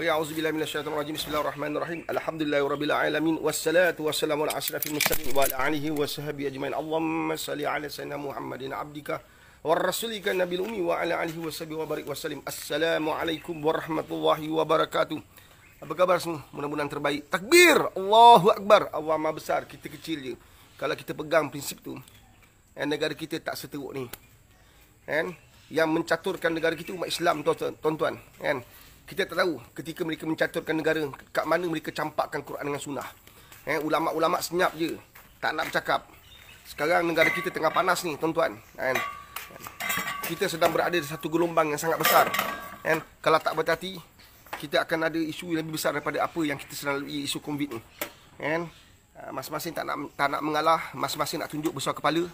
Okey, auzubillahi minasyaitonirrajim. Bismillahirrahmanirrahim. Alhamdulillahirabbil alamin wassalatu wassalamu ala asyrafil mursalin wa ala alihi wa sahbihi ajmain. Allahumma shalli ala sayyidina Muhammadin abdika wa rasulika nabil ummi wa ala alihi wa sahbihi wa barik wasallim. Assalamualaikum warahmatullahi wabarakatuh. Apa khabar semua? Mudah-mudahan terbaik. Takbir! Allahu akbar. Allah Maha besar, kita kecil je. Kalau kita pegang prinsip tu, negara kita tak seteruk ni. Kan? Yang mencaturkan negara kita umat Islam, tuan-tuan. Kan? Kita tak tahu ketika mereka mencaturkan negara, kat mana mereka campakkan Quran dengan sunnah. Ulama-ulama senyap je, tak nak bercakap. Sekarang negara kita tengah panas ni, tuan-tuan. Kita sedang berada di satu gelombang yang sangat besar. Kalau tak berhati-hati, kita akan ada isu yang lebih besar daripada apa yang kita sedang lalui, isu COVID ni. Masing-masing tak nak mengalah, masing-masing nak tunjuk besar kepala.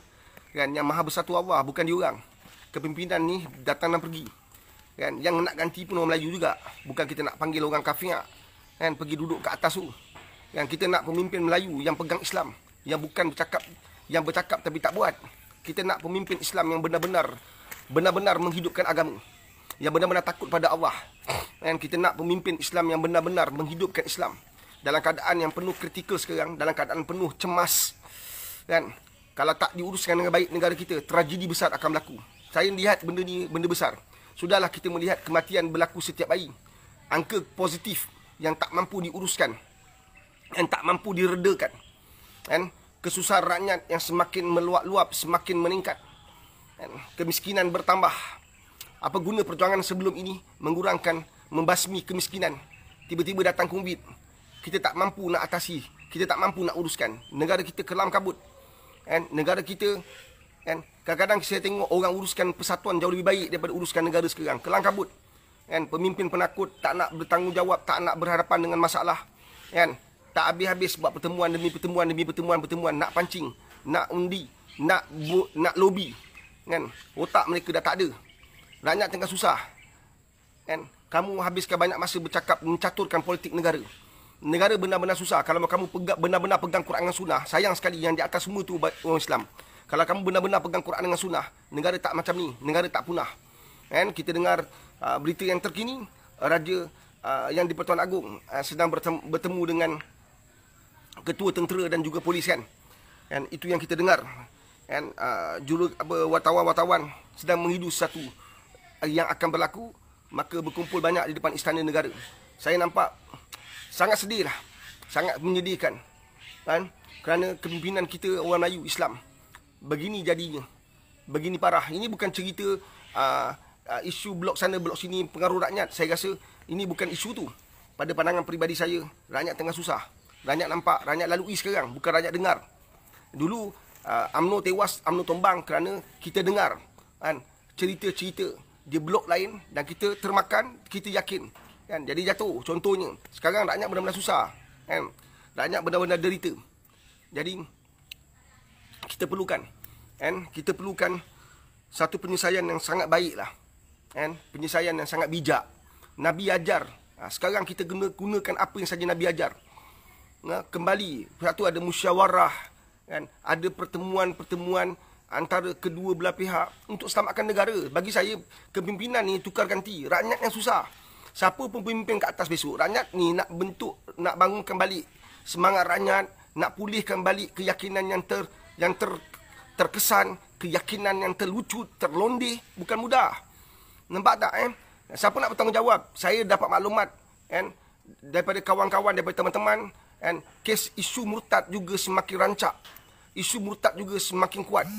Yang maha besar tu Allah, bukan diorang. Kepimpinan ni datang dan pergi. Yang nak ganti pun orang Melayu juga. Bukan kita nak panggil orang kafir. Pergi duduk kat atas tu. Kita nak pemimpin Melayu yang pegang Islam. Yang bukan bercakap tapi tak buat. Kita nak pemimpin Islam yang benar-benar menghidupkan agama. Yang benar-benar takut pada Allah. Kita nak pemimpin Islam yang benar-benar menghidupkan Islam. Dalam keadaan yang penuh kritikal sekarang. Dalam keadaan penuh cemas. Kalau tak diuruskan dengan baik negara kita, tragedi besar akan berlaku. Saya lihat benda ni benda besar. Sudahlah kita melihat kematian berlaku setiap hari. Angka positif yang tak mampu diuruskan. Yang tak mampu diredakan. Kesusahan rakyat yang semakin meluap-luap, semakin meningkat. Kemiskinan bertambah. Apa guna perjuangan sebelum ini mengurangkan, membasmi kemiskinan. Tiba-tiba datang COVID. Kita tak mampu nak atasi. Kita tak mampu nak uruskan. Negara kita kelam kabut. Negara kita... kadang-kadang saya tengok orang uruskan persatuan jauh lebih baik daripada uruskan negara sekarang. Kelang kabut. Pemimpin penakut, tak nak bertanggungjawab, tak nak berhadapan dengan masalah. Tak habis-habis buat pertemuan demi pertemuan, nak pancing, nak undi, nak lobby. Otak mereka dah tak ada. Rakyat tengah susah. Kamu habiskan banyak masa bercakap mencaturkan politik negara. Negara benar-benar susah. Kalau kamu benar-benar pegang Quran dengan sunnah, sayang sekali yang di atas semua tu orang Islam. Kalau kamu benar-benar pegang Quran dengan sunnah, negara tak macam ni, negara tak punah. Kita dengar berita yang terkini, Raja yang di Pertuan Agong sedang bertemu dengan ketua tentera dan juga polis kan. Itu yang kita dengar. Wartawan-wartawan sedang menghidu sesuatu yang akan berlaku, maka berkumpul banyak di depan istana negara. Saya nampak sangat sedih lah, sangat menyedihkan. Kerana kepimpinan kita orang Melayu Islam begini jadinya, begini parah. Ini bukan cerita isu blok sana blok sini pengaruh rakyat. Saya rasa ini bukan isu tu. Pada pandangan peribadi saya, rakyat tengah susah. Rakyat nampak, rakyat lalui sekarang, bukan rakyat dengar. Dulu UMNO tewas, UMNO tombang kerana kita dengar cerita-cerita di blok lain dan kita termakan, kita yakin. Jadi jatuh contohnya. Sekarang rakyat benar-benar susah. Rakyat benar-benar derita. Jadi kita perlukan satu penyelesaian yang sangat baik lah. Penyelesaian yang sangat bijak. Nabi ajar. Sekarang kita gunakan apa yang saja Nabi ajar. Kembali. Satu ada musyawarah. Ada pertemuan-pertemuan antara kedua belah pihak untuk selamatkan negara. Bagi saya, kepimpinan ni tukar ganti. Rakyat yang susah. Siapa pun pemimpin kat atas besok, rakyat ni nak bangunkan balik semangat rakyat, nak pulihkan balik keyakinan yang terkesan, keyakinan yang terlucut, terlondeh, bukan mudah. Nampak tak? Siapa nak bertanggungjawab? Saya dapat maklumat daripada kawan-kawan, daripada teman-teman, kes isu murtad juga semakin rancak. Isu murtad juga semakin kuat.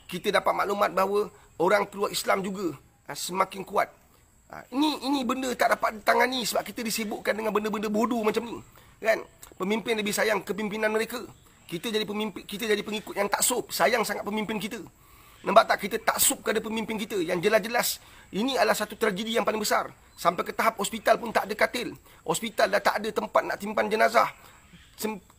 Kita dapat maklumat bahawa orang keluar Islam juga semakin kuat. Ini benda tak dapat ditangani sebab kita disibukkan dengan benda-benda bodoh macam ni. Pemimpin lebih sayang kepimpinan mereka. Kita jadi pengikut yang taksub. Sayang sangat pemimpin kita. Nampak tak, kita taksub kepada pemimpin kita. Yang jelas-jelas ini adalah satu tragedi yang paling besar. Sampai ke tahap hospital pun tak ada katil. Hospital dah tak ada tempat nak simpan jenazah,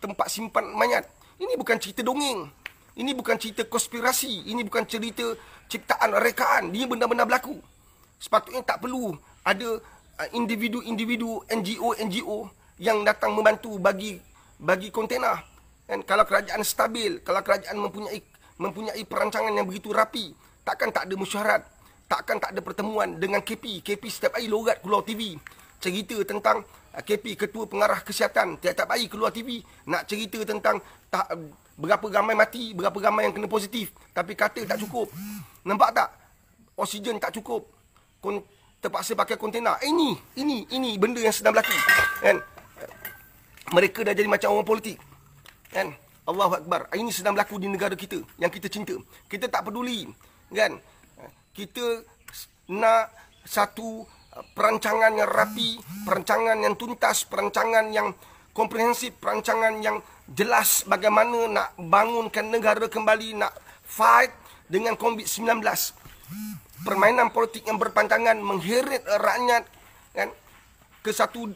tempat simpan mayat. Ini bukan cerita dongeng. Ini bukan cerita konspirasi. Ini bukan cerita ciptaan rekaan. Dia benar-benar berlaku. Sepatutnya tak perlu ada individu-individu, NGO yang datang membantu bagi kontena. Kalau kerajaan stabil, kalau kerajaan mempunyai perancangan yang begitu rapi, takkan tak ada mesyuarat, takkan tak ada pertemuan dengan KP. KP setiap hari logat keluar TV. cerita tentang KP, Ketua Pengarah Kesihatan, tiap-tiap hari keluar TV, nak cerita tentang berapa ramai mati, berapa ramai yang kena positif. Tapi kata tak cukup. Nampak tak? Oksigen tak cukup. Terpaksa pakai kontena. Ini benda yang sedang berlaku. Kan? Mereka dah jadi macam orang politik. Kan? Allahu Akbar. Ini sedang berlaku di negara kita yang kita cinta. Kita tak peduli. Kan? Kita nak satu perancangan yang rapi, perancangan yang tuntas, perancangan yang komprehensif, perancangan yang jelas bagaimana nak bangunkan negara kembali, nak fight dengan COVID-19. Permainan politik yang berpanjangan mengheret rakyat kan, ke satu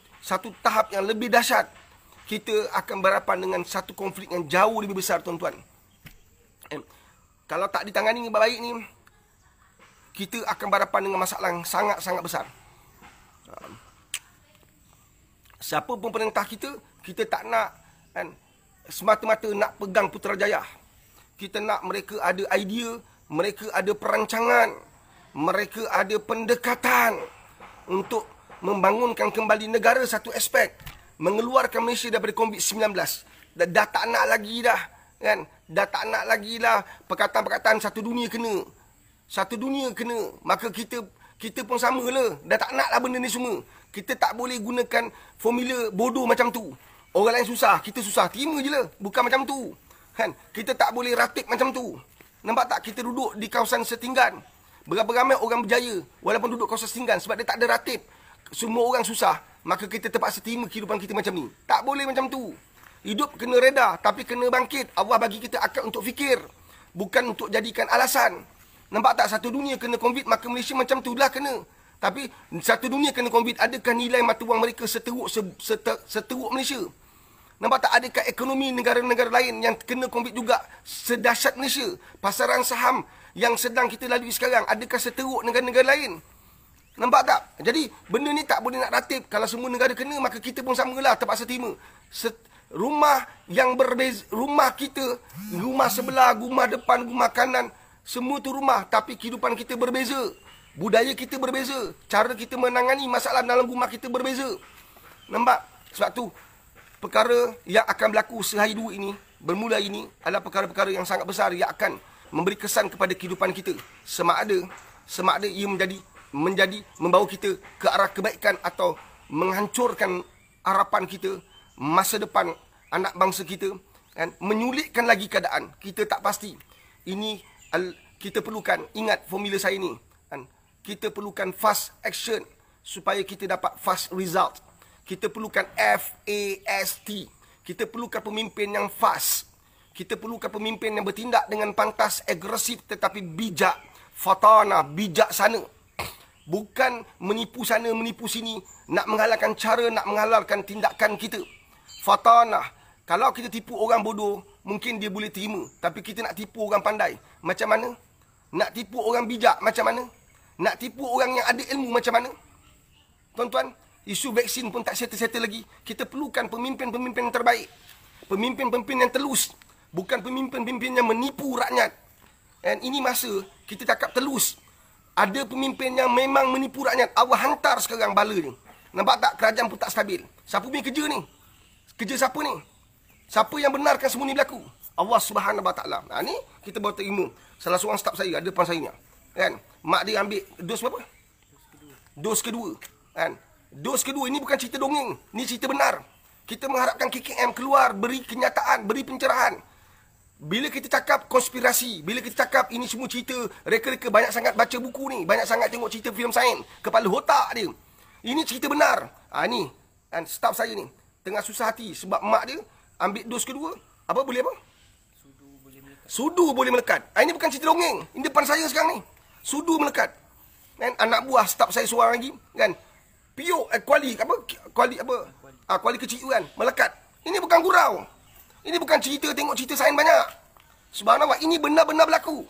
tahap yang lebih dahsyat. Kita akan berhadapan dengan satu konflik yang jauh lebih besar, tuan-tuan. Kalau tak ditangani dengan baik ni, kita akan berhadapan dengan masalah yang sangat-sangat besar. Siapa pun pemerintah kita, kita tak nak kan, semata-mata nak pegang Putrajaya. Kita nak mereka ada idea, mereka ada perancangan, mereka ada pendekatan untuk membangunkan kembali negara satu aspek, mengeluarkan Malaysia daripada COVID-19. Dah tak nak lagi dah, kan? Dah tak nak lagi lah perkataan-perkataan satu dunia kena. Satu dunia kena. Maka kita pun sama lah. Dah tak nak lah benda ni semua. Kita tak boleh gunakan formula bodoh macam tu. Orang lain susah, kita susah. Terima je lah. Bukan macam tu. Kan? Kita tak boleh ratib macam tu. Nampak tak? Kita duduk di kawasan setinggan. Berapa ramai orang berjaya walaupun duduk kawasan setinggan sebab dia tak ada ratib. Semua orang susah. Maka kita terpaksa terima kehidupan kita macam ni. Tak boleh macam tu. Hidup kena reda tapi kena bangkit. Allah bagi kita akal untuk fikir. Bukan untuk jadikan alasan. Nampak tak? Satu dunia kena COVID, maka Malaysia macam tu lah kena. Tapi satu dunia kena COVID, adakah nilai mata wang mereka seteruk Malaysia? Nampak tak? Adakah ekonomi negara-negara lain yang kena COVID juga sedahsyat Malaysia? Pasaran saham yang sedang kita lalui sekarang, adakah seteruk negara-negara lain? Nampak tak? Jadi benda ni tak boleh nak ratib. Kalau semua negara kena, maka kita pun samalah terpaksa terima. Rumah yang berbeza, rumah kita, rumah sebelah, rumah depan, rumah kanan, semua tu rumah, tapi kehidupan kita berbeza. Budaya kita berbeza. Cara kita menangani masalah dalam rumah kita berbeza. Nampak? Sebab tu, perkara yang akan berlaku sehari dua ini, bermula ini, adalah perkara-perkara yang sangat besar yang akan memberi kesan kepada kehidupan kita. Sama ada ia menjadi membawa kita ke arah kebaikan atau menghancurkan harapan kita, masa depan anak bangsa kita, kan? Menyulitkan lagi keadaan. Kita tak pasti. Ini kita perlukan, ingat formula saya ni, kan? Kita perlukan fast action supaya kita dapat fast result. Kita perlukan FAST. Kita perlukan pemimpin yang fast. Kita perlukan pemimpin yang bertindak dengan pantas, agresif tetapi bijak. Fatana, bijaksana. Bukan menipu sana, menipu sini. Nak menghalalkan cara, nak menghalalkan tindakan kita. Fatana. Kalau kita tipu orang bodoh, mungkin dia boleh terima. Tapi kita nak tipu orang pandai. Macam mana? Nak tipu orang bijak macam mana? Nak tipu orang yang ada ilmu macam mana? Tuan-tuan, isu vaksin pun tak settle-settle lagi. Kita perlukan pemimpin-pemimpin yang terbaik. Pemimpin-pemimpin yang telus. Bukan pemimpin-pemimpin yang menipu rakyat. Dan ini masa kita cakap telus. Ada pemimpin yang memang menipu rakyat. Allah hantar sekarang bala ni. Nampak tak? Kerajaan pun tak stabil. Siapa punya kerja ni? Kerja siapa ni? Siapa yang benarkan semua ni berlaku? Allah Subhanahu Wa Taala. Nah, ni kita baru terima. Salah seorang staf saya ada depan saya. Kan? Mak dia ambil dos berapa? Dos kedua. Kan? Dos kedua ini bukan cerita dongeng. Ini cerita benar. Kita mengharapkan KKM keluar, beri kenyataan, beri pencerahan. Bila kita cakap konspirasi, bila kita cakap ini semua cerita, reka-reka banyak sangat baca buku ni, banyak sangat tengok cerita filem sains, kepala otak dia. Ini cerita benar. Ni, kan, staf saya ni tengah susah hati sebab mak dia ambil dos kedua. Apa boleh apa? Sudu boleh melekat. Ini bukan cerita dongeng. Ini depan saya sekarang ni. Sudu melekat. Kan? Anak buah staf saya seorang lagi, kan? Kuali kecil kan, melekat. Ini bukan gurau. Ini bukan cerita tengok cerita sains banyak. Subhanallah, ini benar-benar berlaku.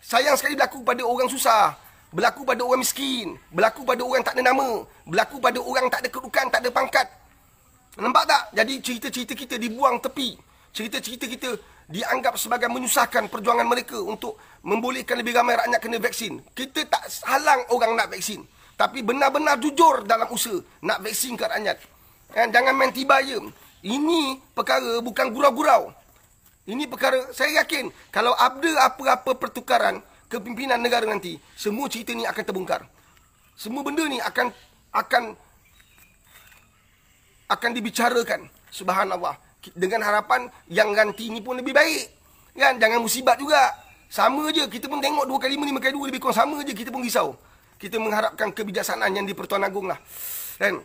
Sayang sekali berlaku pada orang susah, berlaku pada orang miskin, berlaku pada orang tak ada nama, berlaku pada orang tak ada kedudukan, tak ada pangkat. Nampak tak? Jadi cerita-cerita kita dibuang tepi. Cerita-cerita kita dianggap sebagai menyusahkan perjuangan mereka untuk membolehkan lebih ramai rakyat kena vaksin. Kita tak halang orang nak vaksin. tapi benar-benar jujur dalam usaha nak vaksin kat rakyat. Jangan main tiba je. Ini perkara bukan gurau-gurau. Ini perkara, saya yakin kalau ada apa-apa pertukaran kepimpinan negara nanti, semua cerita ni akan terbongkar. Semua benda ni akan dibicarakan. Subhanallah. Dengan harapan yang ganti ni pun lebih baik. Kan? Jangan musibat juga. Sama je, kita pun tengok 2 kali 5 kali 2 lebih kurang sama je, kita pun risau. Kita mengharapkan kebijaksanaan yang di-Pertuan Agong lah. Kan?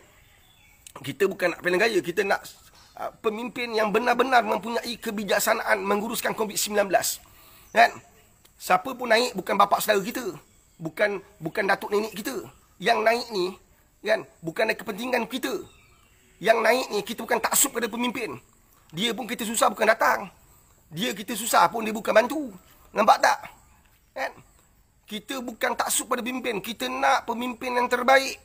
Kita bukan nak pilihan gaya, kita nak pemimpin yang benar-benar mempunyai kebijaksanaan menguruskan COVID-19. Kan? Siapa pun naik bukan bapa saudara kita. Bukan datuk nenek kita. Yang naik ni, kan, bukan dari kepentingan kita. Yang naik ni, kita bukan taksub pada pemimpin. Dia pun kita susah bukan datang. Dia kita susah pun dia bukan bantu. Nampak tak? Kan? Kita bukan taksub pada pemimpin. Kita nak pemimpin yang terbaik.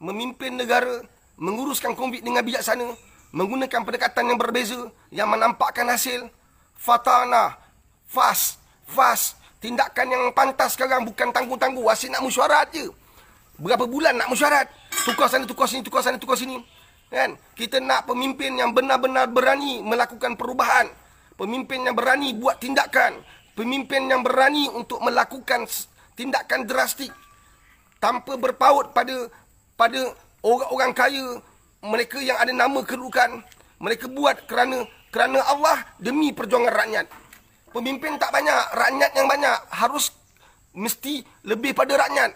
Memimpin negara, menguruskan COVID dengan bijaksana, menggunakan pendekatan yang berbeza, yang menampakkan hasil. Fatana, fast. Tindakan yang pantas sekarang bukan tangguh-tangguh. Asyik nak mesyuarat je. Berapa bulan nak mesyuarat? Tukar sana, tukar sini, tukar sana, tukar sini. Kan? Kita nak pemimpin yang benar-benar berani melakukan perubahan. Pemimpin yang berani buat tindakan. Pemimpin yang berani untuk melakukan tindakan drastik. Tanpa berpaut pada orang-orang kaya. Mereka yang ada nama kedudukan. Mereka buat kerana Allah demi perjuangan rakyat. Pemimpin tak banyak, rakyat yang banyak. Harus mesti lebih pada rakyat.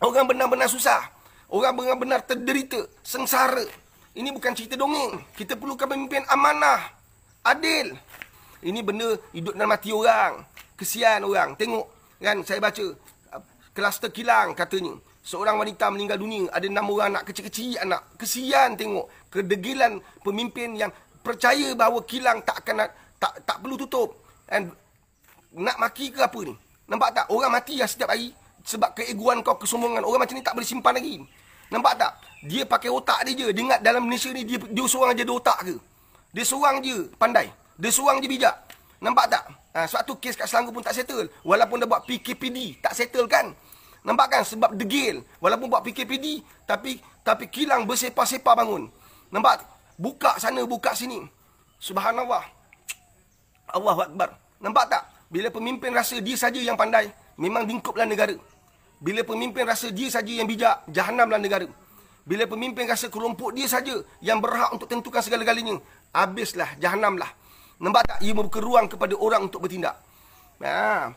Orang benar-benar susah. Orang benar-benar terderita, sengsara. Ini bukan cerita dongeng. Kita perlukan pemimpin amanah, adil. Ini benda hidup dan mati orang. Kesian orang. Tengok, kan, saya baca kluster kilang katanya. Seorang wanita meninggal dunia, ada 6 orang anak kecil-kecil anak. Kesian tengok kedegilan pemimpin yang percaya bahawa kilang tak perlu tutup. And nak maki ke apa ni? Nampak tak? Orang mati lah setiap hari sebab keegoan kau, kesombongan. Orang macam ni tak boleh simpan lagi. Nampak tak? Dia pakai otak dia je. Dia ingat dalam Malaysia ni dia seorang je ada otak ke? Dia seorang je pandai. Dia seorang je bijak. Nampak tak? Sebab tu kes kat Selangor pun tak settle. Walaupun dah buat PKPD, tak settle kan? Nampak kan? Sebab degil. Walaupun buat PKPD, tapi kilang bersepah-sepah bangun. Nampak? Buka sana, buka sini. Subhanallah. Allahu Akbar. Nampak tak? Bila pemimpin rasa dia saja yang pandai, memang lingkuplah negara. Bila pemimpin rasa dia saja yang bijak, jahanamlah negara. Bila pemimpin rasa kelompok dia saja yang berhak untuk tentukan segala-galanya, habislah, jahanamlah. Nampak tak? Ia membuka ruang kepada orang untuk bertindak.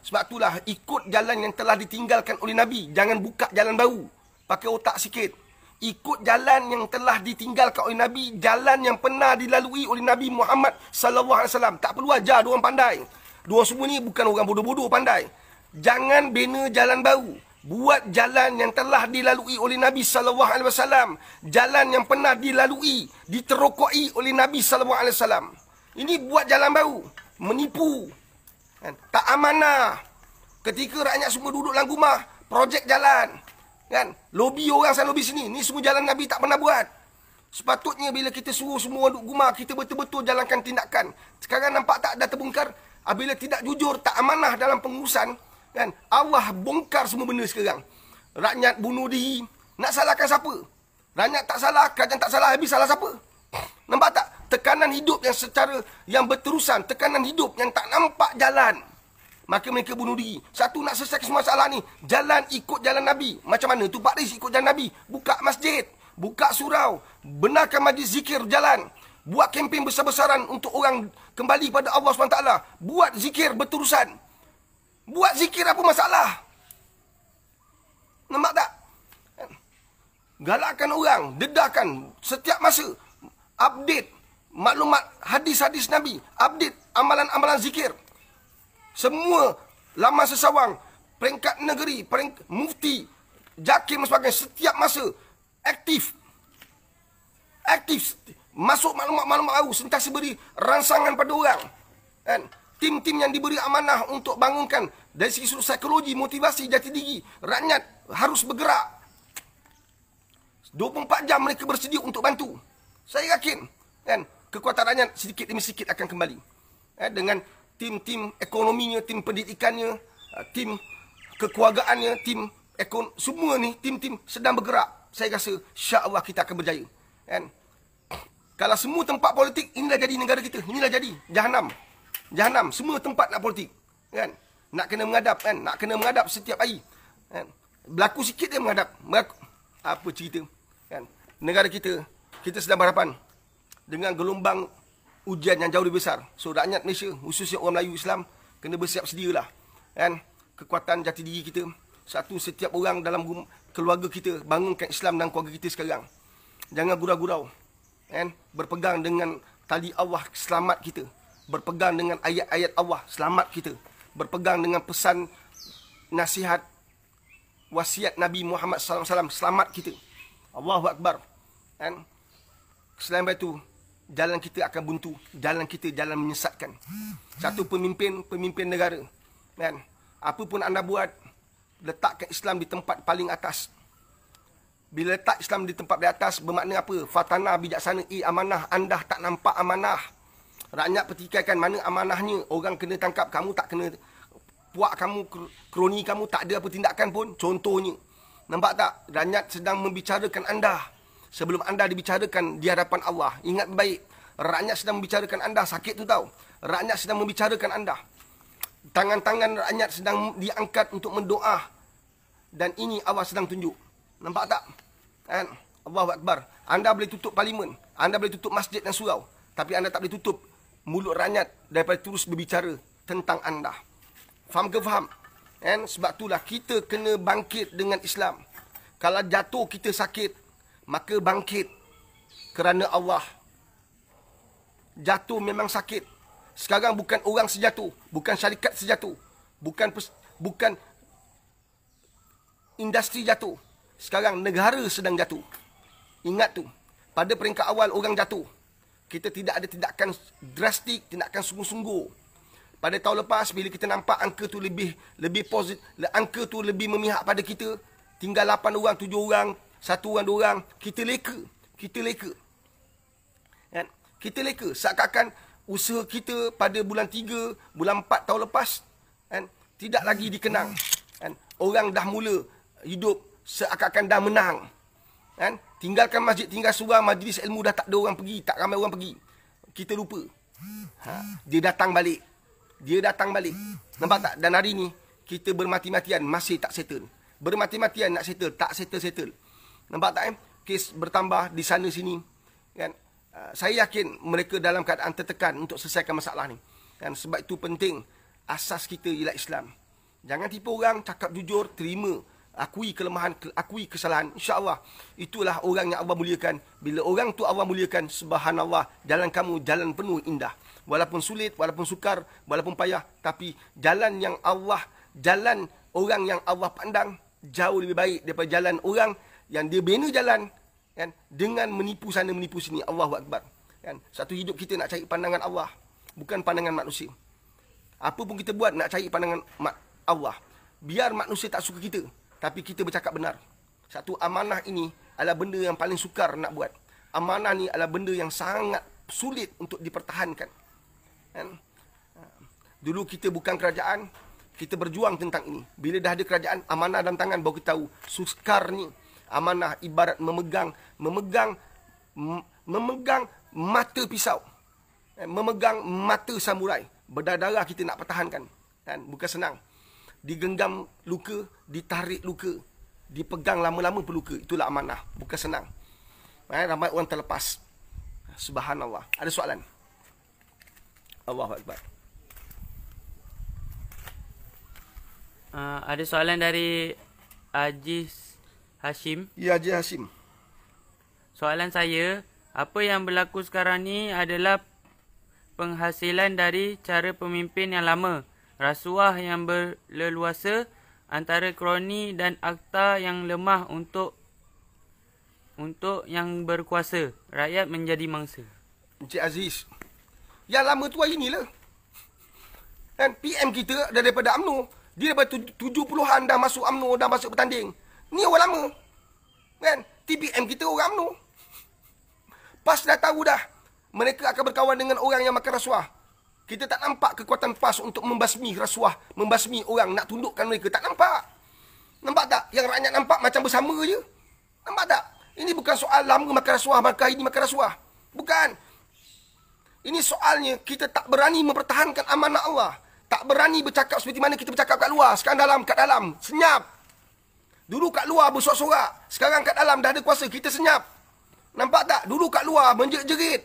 Sebab itulah ikut jalan yang telah ditinggalkan oleh Nabi. Jangan buka jalan baru. Pakai otak sikit. Ikut jalan yang telah ditinggalkan oleh Nabi, jalan yang pernah dilalui oleh Nabi Muhammad SAW. Tak perlu ajar diorang pandai. Diorang semua ni bukan orang bodoh-bodoh pandai. Jangan bina jalan baru. Buat jalan yang telah dilalui oleh Nabi SAW. Jalan yang pernah dilalui, diterokoi oleh Nabi SAW. Ini buat jalan baru. Menipu. Tak amanah. Ketika rakyat semua duduk dalam rumah, projek jalan. Kan? Lobi orang sana, lobi sini. Ni semua jalan Nabi tak pernah buat. Sepatutnya bila kita suruh semua duduk rumah, kita betul-betul jalankan tindakan. Sekarang nampak tak dah terbongkar? Bila tidak jujur, tak amanah dalam pengurusan, kan? Allah bongkar semua benda sekarang. Rakyat bunuh diri. Nak salahkan siapa? Rakyat tak salah, kerajaan tak salah, habis salah siapa? Nampak tak? Tekanan hidup yang berterusan. Tekanan hidup yang tak nampak jalan. Maka mereka bunuh diri. Satu, nak selesaikan semua masalah ni, jalan ikut jalan Nabi. Macam mana? Tu Pak Riz ikut jalan Nabi. Buka masjid. Buka surau. Benarkan majlis zikir jalan. Buat kempen besar-besaran untuk orang kembali pada Allah SWT. Buat zikir berterusan. Buat zikir apa masalah? Nampak tak? Galakkan orang. Dedahkan setiap masa. Update maklumat hadis-hadis Nabi. Update amalan-amalan zikir. Semua laman sesawang, peringkat negeri, mufti, jakim dan sebagainya, setiap masa aktif. Masuk maklumat-maklumat baru, sentiasa beri rangsangan pada orang. Kan? Tim-tim yang diberi amanah untuk bangunkan dari segi sudut psikologi, motivasi, jati diri, rakyat harus bergerak. 24 jam mereka bersedia untuk bantu. Saya yakin, kan, kekuatan rakyat sedikit demi sedikit akan kembali. Dengan tim-tim ekonominya, tim pendidikannya, tim kekeluargaannya, tim semua ni tim-tim sedang bergerak. Saya rasa insya-Allah kita akan berjaya. Kan? Kalau semua tempat politik, inilah jadi negara kita. Inilah jadi jahanam. Jahanam, semua tempat nak politik. Kan? Nak kena menghadap kan? Nak kena menghadap setiap hari. Kan? Berlaku sikit dia menghadap. Apa cerita? Kan? Negara kita sedang berhadapan dengan gelombang ujian yang jauh lebih besar. So rakyat Malaysia, khususnya orang Melayu Islam, kena bersiap sedialah. Kan? Kekuatan jati diri kita. Satu, setiap orang dalam keluarga kita, bangunkan Islam dalam keluarga kita sekarang. Jangan gurau-gurau. Kan? Berpegang dengan tali Allah, selamat kita. Berpegang dengan ayat-ayat Allah, selamat kita. Berpegang dengan pesan, nasihat, wasiat Nabi Muhammad SAW, selamat kita. Allahu Akbar. Kan? Selain itu, jalan kita akan buntu. Jalan kita jalan menyesatkan. Satu, pemimpin negara. Kan? Apa pun anda buat, letakkan Islam di tempat paling atas. Bila letak Islam di tempat di atas, bermakna apa? Fatana bijaksana, amanah anda tak nampak amanah. Rakyat pertikaikan mana amanahnya. Orang kena tangkap, kamu tak kena. Puak kamu, kroni kamu tak ada apa tindakan pun. Contohnya. Nampak tak? Rakyat sedang membicarakan anda. Sebelum anda dibicarakan di hadapan Allah. Ingat baik. Rakyat sedang membicarakan anda. Sakit tu tahu. Rakyat sedang membicarakan anda. Tangan-tangan rakyat sedang diangkat untuk mendoa. Dan ini Allah sedang tunjuk. Nampak tak? Kan? Allahu Akbar. Anda boleh tutup parlimen. Anda boleh tutup masjid dan surau. Tapi anda tak boleh tutup mulut rakyat daripada terus berbicara tentang anda. Faham ke faham? Kan? Sebab itulah kita kena bangkit dengan Islam. Kalau jatuh kita sakit, maka bangkit. Kerana Allah. Jatuh memang sakit. Sekarang bukan orang sejatuh, bukan syarikat sejatuh, bukan industri jatuh. Sekarang negara sedang jatuh. Ingat tu, pada peringkat awal orang jatuh. Kita tidak ada tindakan drastik, tindakan sungguh-sungguh. Pada tahun lepas bila kita nampak angka tu lebih positif, angka tu lebih memihak pada kita, tinggal 8 orang, 7 orang, 1 orang, 2 orang, kita leka. Kan? Kita leka seakan-akan usaha kita pada bulan 3, bulan 4 tahun lepas kan, tidak lagi dikenang. Kan? Orang dah mula hidup seakan-akan dah menang. Kan? Tinggalkan masjid, tinggal surau, majlis ilmu dah tak ada orang pergi, tak ramai orang pergi. Kita lupa. Dia datang balik. Nampak tak? Dan hari ni, kita bermati-matian masih tak settle. Bermati-matian nak settle, tak settle. Nampak tak? Kes bertambah di sana sini. Kan? Saya yakin mereka dalam keadaan tertekan untuk selesaikan masalah ni. Dan sebab itu penting, asas kita ialah Islam. Jangan tipu orang, cakap jujur, terima. Akui kelemahan, akui kesalahan. InsyaAllah, itulah orang yang Allah muliakan. Bila orang tu Allah muliakan, subhanallah, jalan kamu jalan penuh indah. Walaupun sulit, walaupun sukar, walaupun payah. Tapi jalan orang yang Allah pandang, jauh lebih baik daripada jalan orang yang dia bina jalan. Kan? Dengan menipu sana, menipu sini. Allahu Akbar. Kan? Satu hidup kita nak cari pandangan Allah. Bukan pandangan manusia. Apa pun kita buat, nak cari pandangan Allah. Biar manusia tak suka kita. Tapi kita bercakap benar. Satu, amanah ini adalah benda yang paling sukar nak buat. Amanah ni adalah benda yang sangat sulit untuk dipertahankan. Kan? Dulu kita bukan kerajaan. Kita berjuang tentang ini. Bila dah ada kerajaan, amanah dalam tangan, baru kita tahu. Sukarnya. Amanah ibarat memegang mata pisau. Memegang mata samurai. Berdarah kita nak pertahankan. Kan? Bukan senang. Digenggam luka, ditarik luka. Dipegang lama-lama peluka. Itulah amanah. Bukan senang. Ramai orang terlepas. Subhanallah. Ada soalan? Allahu Akbar. Ada soalan dari Aziz Hashim. Ya, Haji Hashim. Soalan saya, apa yang berlaku sekarang ni adalah penghasilan dari cara pemimpin yang lama. Rasuah yang berleluasa, antara kroni dan akta yang lemah untuk yang berkuasa. Rakyat menjadi mangsa. Encik Aziz, yang lama tu hari ni lah. Kan PM kita daripada UMNO. Dia daripada 70-an dah masuk UMNO, dah masuk bertanding. Ni orang lama. Kan? TPM kita orang UMNO. PAS dah tahu dah. Mereka akan berkawan dengan orang yang makan rasuah. Kita tak nampak kekuatan PAS untuk membasmi rasuah. Membasmi orang, nak tundukkan mereka. Tak nampak. Nampak tak? Yang rakyat nampak macam bersama je. Nampak tak? Ini bukan soal lama makan rasuah, maka ini makan rasuah. Bukan. Ini soalnya kita tak berani mempertahankan amanah Allah. Tak berani bercakap seperti mana kita bercakap kat luar. Sekarang kat dalam, senyap. Dulu kat luar bersorak-sorak. Sekarang kat dalam dah ada kuasa, kita senyap. Nampak tak? Dulu kat luar menjerit-jerit.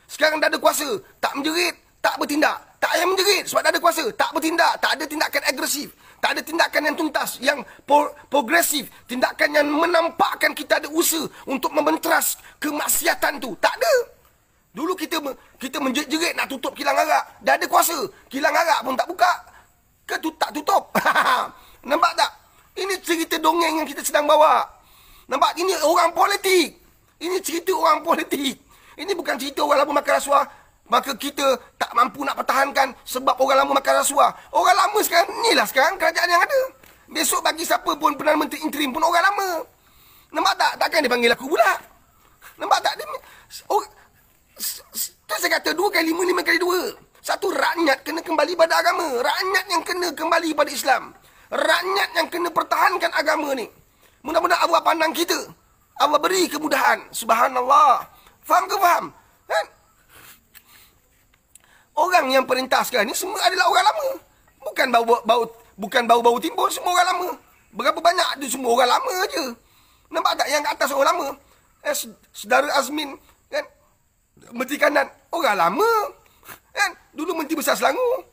Sekarang dah ada kuasa, tak menjerit, tak bertindak. Tak payah menjerit sebab dah ada kuasa, tak bertindak. Tak ada tindakan agresif. Tak ada tindakan yang tuntas, yang progresif. Tindakan yang menampakkan kita ada usaha untuk membenteras kemaksiatan tu. Tak ada. Dulu kita menjerit nak tutup kilang arak. Dah ada kuasa. Kilang arak pun tak buka. Tak tutup. Nampak tak? Ini cerita dongeng yang kita sedang bawa. Nampak? Ini orang politik. Ini cerita orang politik. Ini bukan cerita orang lama makan rasuah. Maka kita tak mampu nak pertahankan sebab orang lama makan rasuah. Orang lama sekarang, inilah sekarang kerajaan yang ada. Besok bagi siapa pun Perdana Menteri interim pun orang lama. Nampak tak? Takkan dia panggil aku pula. Nampak tak? Tu saya kata 2 kali 5, 5 kali 2. Satu, rakyat kena kembali pada agama. Rakyat yang kena kembali pada Islam. Rakyat yang kena pertahankan agama ni. Mudah-mudahan Allah pandang kita. Allah beri kemudahan. Subhanallah. Faham ke faham? Kan? Orang yang perintah sekarang ni semua adalah orang lama. Bukan bau-bau timbul, semua orang lama. Berapa banyak ada semua orang lama je. Nampak tak yang kat atas orang lama? Saudara Azmin, kan? Menteri Kanan, orang lama. Kan? Dulu Menteri Besar Selangor.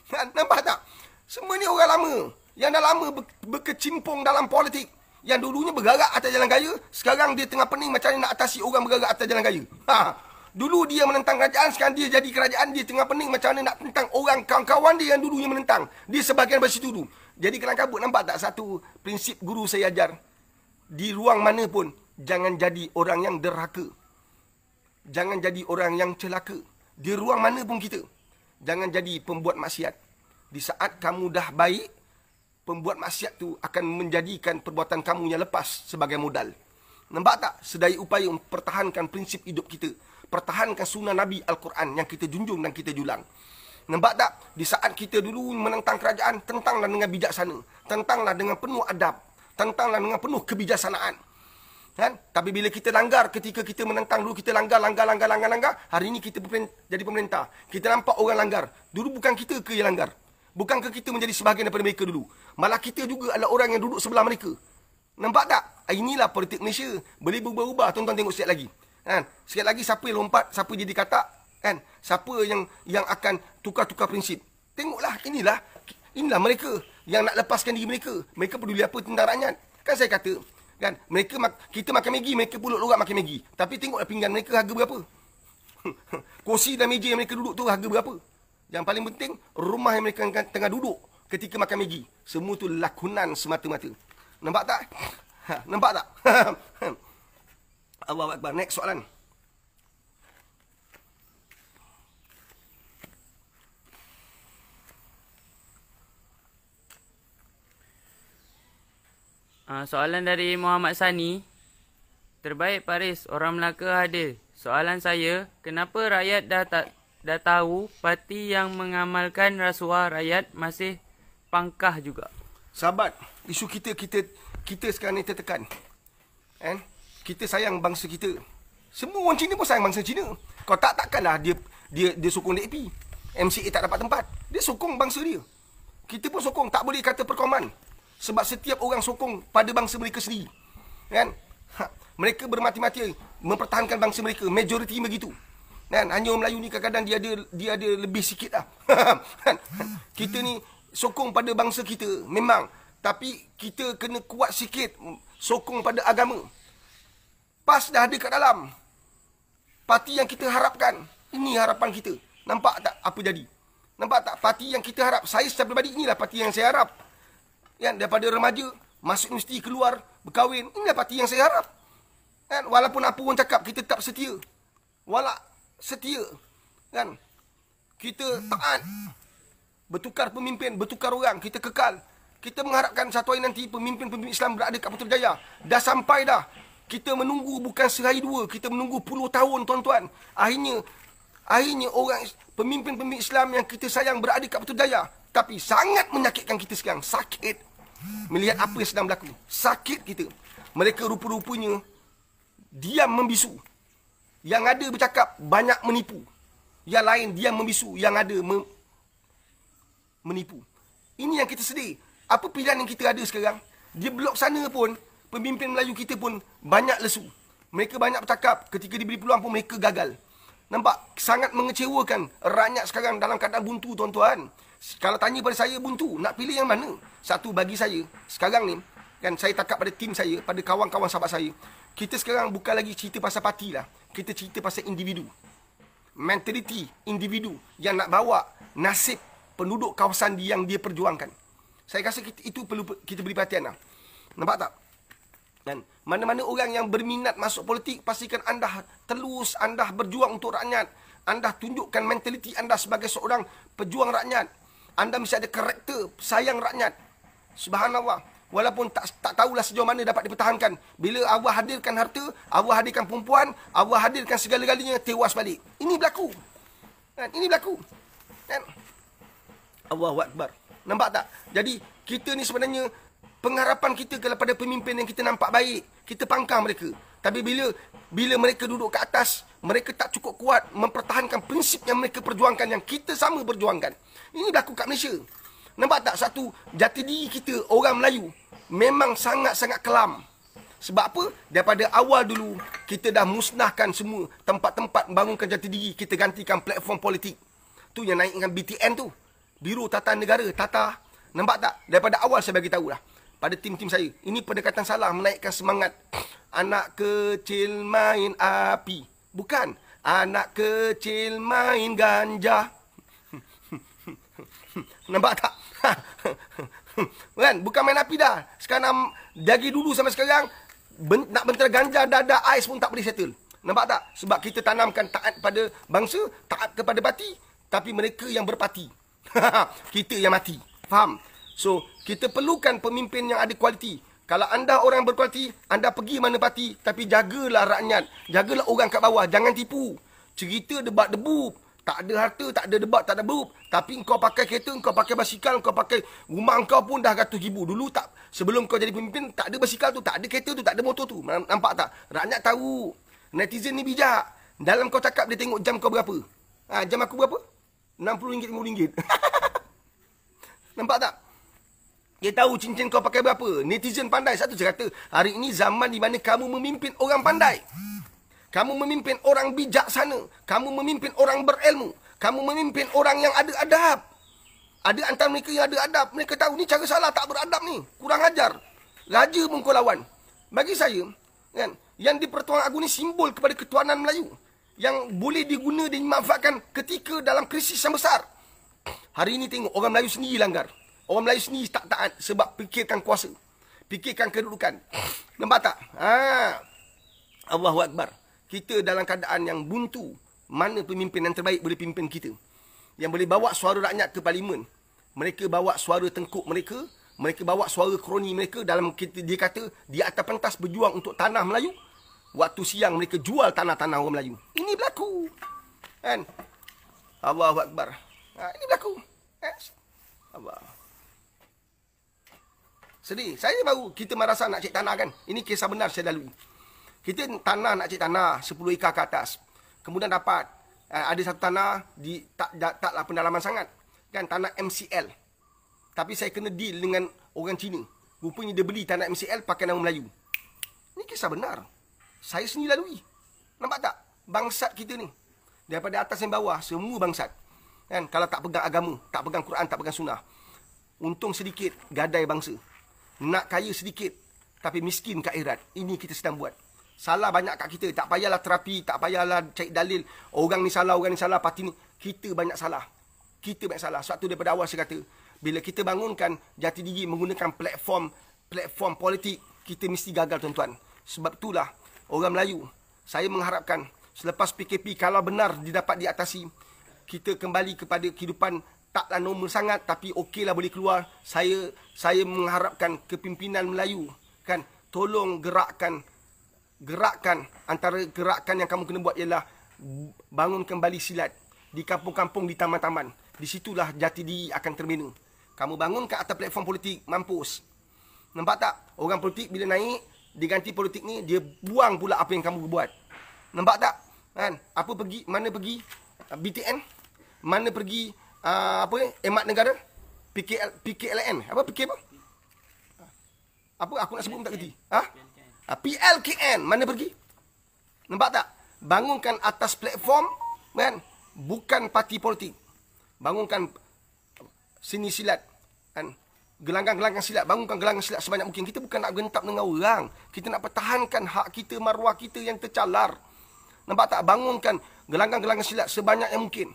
Nampak tak? Semua ni orang lama. Yang dah lama berkecimpung dalam politik. Yang dulunya bergerak atas jalan raya, sekarang dia tengah pening macam mana nak atasi orang bergerak atas jalan raya. Dulu dia menentang kerajaan, sekarang dia jadi kerajaan, dia tengah pening macam mana nak tentang orang kawan-kawan dia yang dulunya menentang. Dia sebahagian dari situ dulu. Jadi kelang kabut, nampak tak satu prinsip guru saya ajar? Di ruang mana pun, jangan jadi orang yang derhaka. Jangan jadi orang yang celaka. Di ruang mana pun kita, jangan jadi pembuat maksiat. Di saat kamu dah baik, pembuat maksiat tu akan menjadikan perbuatan kamu yang lepas sebagai modal. Nampak tak? Sedaya upaya mempertahankan prinsip hidup kita. Pertahankan sunnah Nabi Al-Quran yang kita junjung dan kita julang. Nampak tak? Di saat kita dulu menentang kerajaan, tentanglah dengan bijaksana. Tentanglah dengan penuh adab. Tentanglah dengan penuh kebijaksanaan. Kan? Tapi bila kita langgar, ketika kita menentang dulu, kita langgar. Hari ini kita jadi pemerintah. Kita nampak orang langgar. Dulu bukan kita ke yang langgar. Bukankah kita menjadi sebahagian daripada mereka dulu? Malah kita juga adalah orang yang duduk sebelah mereka. Nampak tak? Inilah politik Malaysia. Boleh berubah-ubah. Tuan-tuan tengok sikit lagi. Kan? Sikit lagi siapa yang lompat, siapa jadi katak, kan? Siapa yang akan tukar-tukar prinsip. Tengoklah, inilah mereka yang nak lepaskan diri mereka. Mereka peduli apa tentang rakyat. Kan saya kata, kan, kita makan Maggi, mereka pulut lorak makan Maggi. Tapi tengoklah pinggan mereka harga berapa. Kursi dan meja yang mereka duduk tu harga berapa. Yang paling penting, rumah yang mereka tengah duduk ketika makan Maggi. Semua tu lakonan semata-mata. Nampak tak? Nampak tak? Allahu Akbar. Next soalan. Soalan dari Muhammad Sani. Terbaik Paris, orang Melaka hadir. Soalan saya, kenapa rakyat dah tahu parti yang mengamalkan rasuah rakyat masih pangkah juga? Sahabat, isu kita sekarang ni tertekan. Kan? Kita sayang bangsa kita. Semua orang Cina pun sayang bangsa Cina. Kalau takkanlah dia sokong DAP. MCA tak dapat tempat. Dia sokong bangsa dia. Kita pun sokong. Tak boleh kata perkauman. Sebab setiap orang sokong pada bangsa mereka sendiri. Kan? Mereka bermati-mati mempertahankan bangsa mereka. Majoriti begitu. Kan? Hanya orang Melayu ni kadang-kadang dia ada lebih sikit lah. Kita ni sokong pada bangsa kita. Memang. Tapi kita kena kuat sikit sokong pada agama. PAS dah ada kat dalam. Parti yang kita harapkan. Ini harapan kita. Nampak tak apa jadi? Nampak tak? Parti yang kita harap. Saya secara peribadi, inilah parti yang saya harap. Kan? Daripada remaja, masuk universiti, keluar, berkahwin. Inilah parti yang saya harap. Kan? Walaupun apa orang cakap, kita tetap setia. Setia. Kan? Kita taat. Bertukar pemimpin, bertukar orang. Kita kekal. Kita mengharapkan satu hari nanti pemimpin-pemimpin Islam berada kat Putrajaya. Dah sampai dah. Kita menunggu bukan sehari dua. Kita menunggu puluh tahun, tuan-tuan. Akhirnya orang pemimpin-pemimpin Islam yang kita sayang berada kat Putrajaya. Tapi sangat menyakitkan kita sekarang. Sakit. melihat apa yang sedang berlaku. Sakit kita. Mereka rupa-rupanya diam membisu. Yang ada bercakap, banyak menipu. Yang lain diam membisu, yang ada menipu. Ini yang kita sedih. Apa pilihan yang kita ada sekarang? Di blok sana pun, pemimpin Melayu kita pun banyak lesu. Mereka banyak bercakap, ketika diberi peluang pun mereka gagal. Nampak? Sangat mengecewakan. Rakyat sekarang dalam keadaan buntu, tuan-tuan. Kalau tanya pada saya buntu, nak pilih yang mana? Satu, bagi saya, sekarang ni, kan saya takap pada tim saya, pada kawan-kawan sahabat saya. Kita sekarang bukan lagi cerita pasal parti lah. Kita cerita pasal individu. Mentaliti individu yang nak bawa nasib penduduk kawasan yang dia perjuangkan. Saya rasa itu perlu kita beri perhatian lah. Nampak tak? Dan mana-mana orang yang berminat masuk politik, pastikan anda telus, anda berjuang untuk rakyat. Anda tunjukkan mentaliti anda sebagai seorang pejuang rakyat. Anda mesti ada karakter sayang rakyat. Subhanallah. Walaupun tak tahulah sejauh mana dapat dipertahankan. Bila Allah hadirkan harta, Allah hadirkan perempuan, Allah hadirkan segala-galanya, tewas balik. Ini berlaku. Kan? Ini berlaku. Kan? Allahu Akbar. Nampak tak? Jadi, kita ni sebenarnya, pengharapan kita kepada pemimpin yang kita nampak baik, kita pangkang mereka. Tapi bila mereka duduk ke atas, mereka tak cukup kuat mempertahankan prinsip yang mereka perjuangkan, yang kita sama perjuangkan. Ini berlaku kat Malaysia. Nampak tak? Satu, jati diri kita, orang Melayu, memang sangat-sangat kelam. Sebab apa? Daripada awal dulu, kita dah musnahkan semua tempat-tempat bangunkan jati diri. Kita gantikan platform politik. Tu yang naikkan BTN tu. Biro Tata Negara, Tata. Nampak tak? Daripada awal saya bagi tahu lah. Pada tim-tim saya. Ini pendekatan salah, menaikkan semangat. Anak kecil main api. Bukan. Anak kecil main ganja. Nampak tak? Kan? Bukan main api dah. Sekarang dari dulu sampai sekarang nak bentera ganja, dada ais pun tak boleh settle. Nampak tak? Sebab kita tanamkan taat pada bangsa, taat kepada parti, tapi mereka yang berparti. Kita yang mati. Faham? So, kita perlukan pemimpin yang ada kualiti. Kalau anda orang yang berkualiti, anda pergi mana parti, tapi jagalah rakyat. Jagalah orang kat bawah. Jangan tipu. Cerita debat-debu. Tak ada harta, tak ada debat, tak ada berub. Tapi kau pakai kereta, kau pakai basikal, kau pakai rumah kau pun dah ratus ribu. Dulu tak, sebelum kau jadi pemimpin, tak ada basikal tu, tak ada kereta tu, tak ada motor tu. Nampak tak? Rakyat tahu. Netizen ni bijak. Dalam kau cakap, dia tengok jam kau berapa. Jam aku berapa? RM60, RM50. Nampak tak? Dia tahu cincin kau pakai berapa. Netizen pandai. Satu saya kata, hari ini zaman di mana kamu memimpin orang pandai. Kamu memimpin orang bijaksana. Kamu memimpin orang berilmu. Kamu memimpin orang yang ada adab. Ada antara mereka yang ada adab. Mereka tahu ni cara salah, tak beradab ni. Kurang ajar. Raja pun kau lawan. Bagi saya, kan, yang di Pertuan Agong ni simbol kepada ketuanan Melayu. Yang boleh diguna dan dimanfaatkan ketika dalam krisis yang besar. Hari ini tengok, orang Melayu sendiri langgar. Orang Melayu sendiri tak taat sebab fikirkan kuasa. Fikirkan kedudukan. Nampak tak? Allahu Akbar. Kita dalam keadaan yang buntu. Mana pemimpin yang terbaik boleh pimpin kita? Yang boleh bawa suara rakyat ke parlimen. Mereka bawa suara tengkuk mereka. Mereka bawa suara kroni mereka. Dalam dia kata, di atas pentas berjuang untuk tanah Melayu. Waktu siang mereka jual tanah-tanah orang Melayu. Ini berlaku. Kan? Allahu Akbar. Ini berlaku. Allah. Sedih. Saya baru kita merasa nak cek tanah kan. Ini kisah benar saya lalui. Kita nak cek tanah 10 ekar ke atas. Kemudian dapat ada satu tanah di taklah pendalaman sangat. Kan tanah MCL. Tapi saya kena deal dengan orang Cina. Rupanya dia beli tanah MCL pakai nama Melayu. Ini kisah benar. Saya sendiri lalui. Nampak tak? Bangsat kita ni. Daripada atas dan bawah semua bangsat. Kan kalau tak pegang agama, tak pegang Quran, tak pegang sunnah. Untung sedikit gadai bangsa. Nak kaya sedikit tapi miskin ke akhirat. Ini kita sedang buat. Salah banyak kat kita. Tak payahlah terapi, tak payahlah cari dalil. Orang ni salah, parti ni. Kita banyak salah. Kita banyak salah. Sebab tu daripada awal saya kata, bila kita bangunkan jati diri menggunakan platform politik, kita mesti gagal tuan-tuan. Sebab itulah orang Melayu, saya mengharapkan selepas PKP kalau benar didapat diatasi, kita kembali kepada kehidupan taklah normal sangat tapi okeylah boleh keluar. Saya mengharapkan kepimpinan Melayu kan tolong gerakkan antara gerakan yang kamu kena buat ialah bangun kembali silat di kampung-kampung, di taman-taman. Di situlah jati diri akan terbina. Kamu bangun ke atas platform politik, mampus. Nampak tak? Orang politik bila naik, diganti politik ni, dia buang pula apa yang kamu buat. Nampak tak? Kan? Apa pergi, mana pergi BTN? Mana pergi Emat Negara? PKLN. Apa PK apa? Apa aku nak sebut pun tak kerti. PLKN. Mana pergi? Nampak tak? Bangunkan atas platform, kan? Bukan parti politik. Bangunkan sini silat, kan? Gelanggang-gelanggang silat. Bangunkan gelanggang silat sebanyak mungkin. Kita bukan nak gentap dengan orang. Kita nak pertahankan hak kita, maruah kita yang tercalar. Nampak tak? Bangunkan gelanggang-gelanggang silat sebanyak yang mungkin.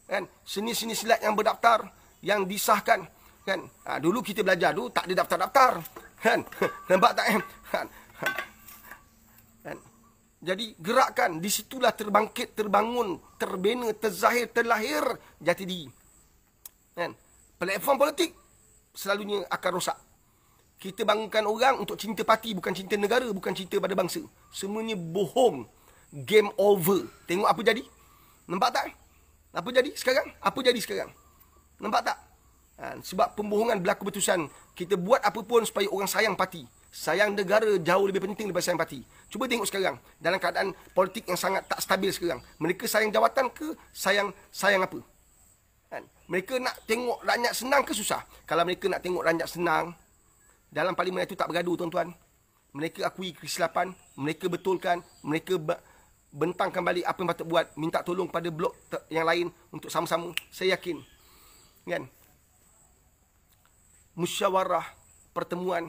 Kan? Seni-seni silat yang berdaftar, yang disahkan. Kan? Dulu kita belajar, dulu tak ada daftar-daftar. Kan? Nampak tak? Kan? Jadi gerakkan. Di situlah terbangkit, terbangun, terbina, terzahir, terlahir jati diri. Kan? Platform politik selalunya akan rosak. Kita bangunkan orang untuk cinta parti, bukan cinta negara, bukan cinta pada bangsa. Semuanya bohong. Game over. Tengok apa jadi? Nampak tak? Apa jadi sekarang? Apa jadi sekarang? Nampak tak? Sebab pembohongan berlaku berterusan. Kita buat apa pun supaya orang sayang parti. Sayang negara jauh lebih penting daripada sayang parti. Cuba tengok sekarang. Dalam keadaan politik yang sangat tak stabil sekarang. Mereka sayang jawatan ke sayang apa? Kan? Mereka nak tengok rakyat senang ke susah? Kalau mereka nak tengok rakyat senang, dalam parlimen itu tak bergaduh, tuan-tuan. Mereka akui kesilapan, mereka betulkan, mereka bentangkan balik apa yang patut buat, minta tolong pada blok yang lain untuk sama-sama. Saya yakin, kan? Musyawarah, pertemuan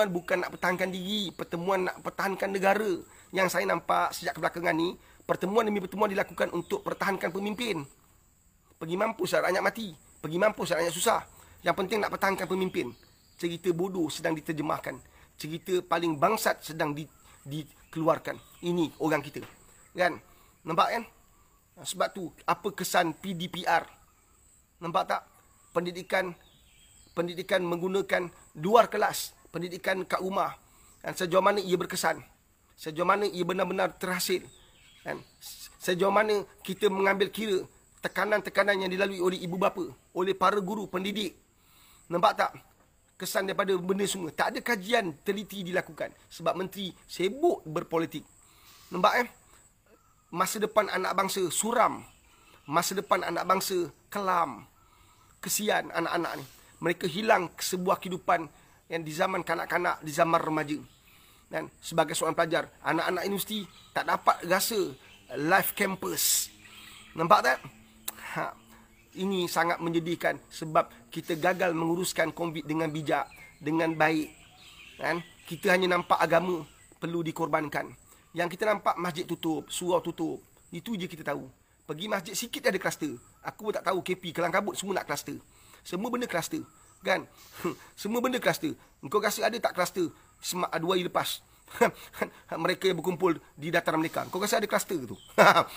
bukan nak pertahankan diri, pertemuan nak pertahankan negara. Yang saya nampak sejak kebelakangan ni, pertemuan demi pertemuan dilakukan untuk pertahankan pemimpin. Pergi mampus rakyat mati. Pergi mampus rakyat susah. Yang penting nak pertahankan pemimpin. Cerita bodoh sedang diterjemahkan. Cerita paling bangsat sedang dikeluarkan. Ini orang kita. Kan? Nampak kan? Sebab tu, apa kesan PDPR? Nampak tak? Pendidikan menggunakan luar kelas. Pendidikan kat rumah. Dan sejauh mana ia berkesan. Sejauh mana ia benar-benar terhasil. Kan? Sejauh mana kita mengambil kira tekanan-tekanan yang dilalui oleh ibu bapa, oleh para guru, pendidik. Nampak tak? Kesan daripada benda semua. Tak ada kajian teliti dilakukan. Sebab menteri sibuk berpolitik. Nampak Masa depan anak bangsa suram. Masa depan anak bangsa kelam. Kesian anak-anak ni. Mereka hilang sebuah kehidupan yang di zaman kanak-kanak, di zaman remaja. Dan sebagai seorang pelajar, anak-anak universiti tak dapat rasa life campus. Nampak tak? Ini sangat menyedihkan sebab kita gagal menguruskan COVID dengan bijak, dengan baik. Kan? Kita hanya nampak agama perlu dikorbankan. Yang kita nampak masjid tutup, surau tutup. Itu je kita tahu. Pergi masjid sikit ada kluster. Aku pun tak tahu KP, Kelang Kabut semua nak kluster. Semua benda kluster. Kan? Semua benda kluster. Engkau rasa ada tak kluster 2 hari lepas? Mereka yang berkumpul di dataran mereka. Kau rasa ada kluster tu?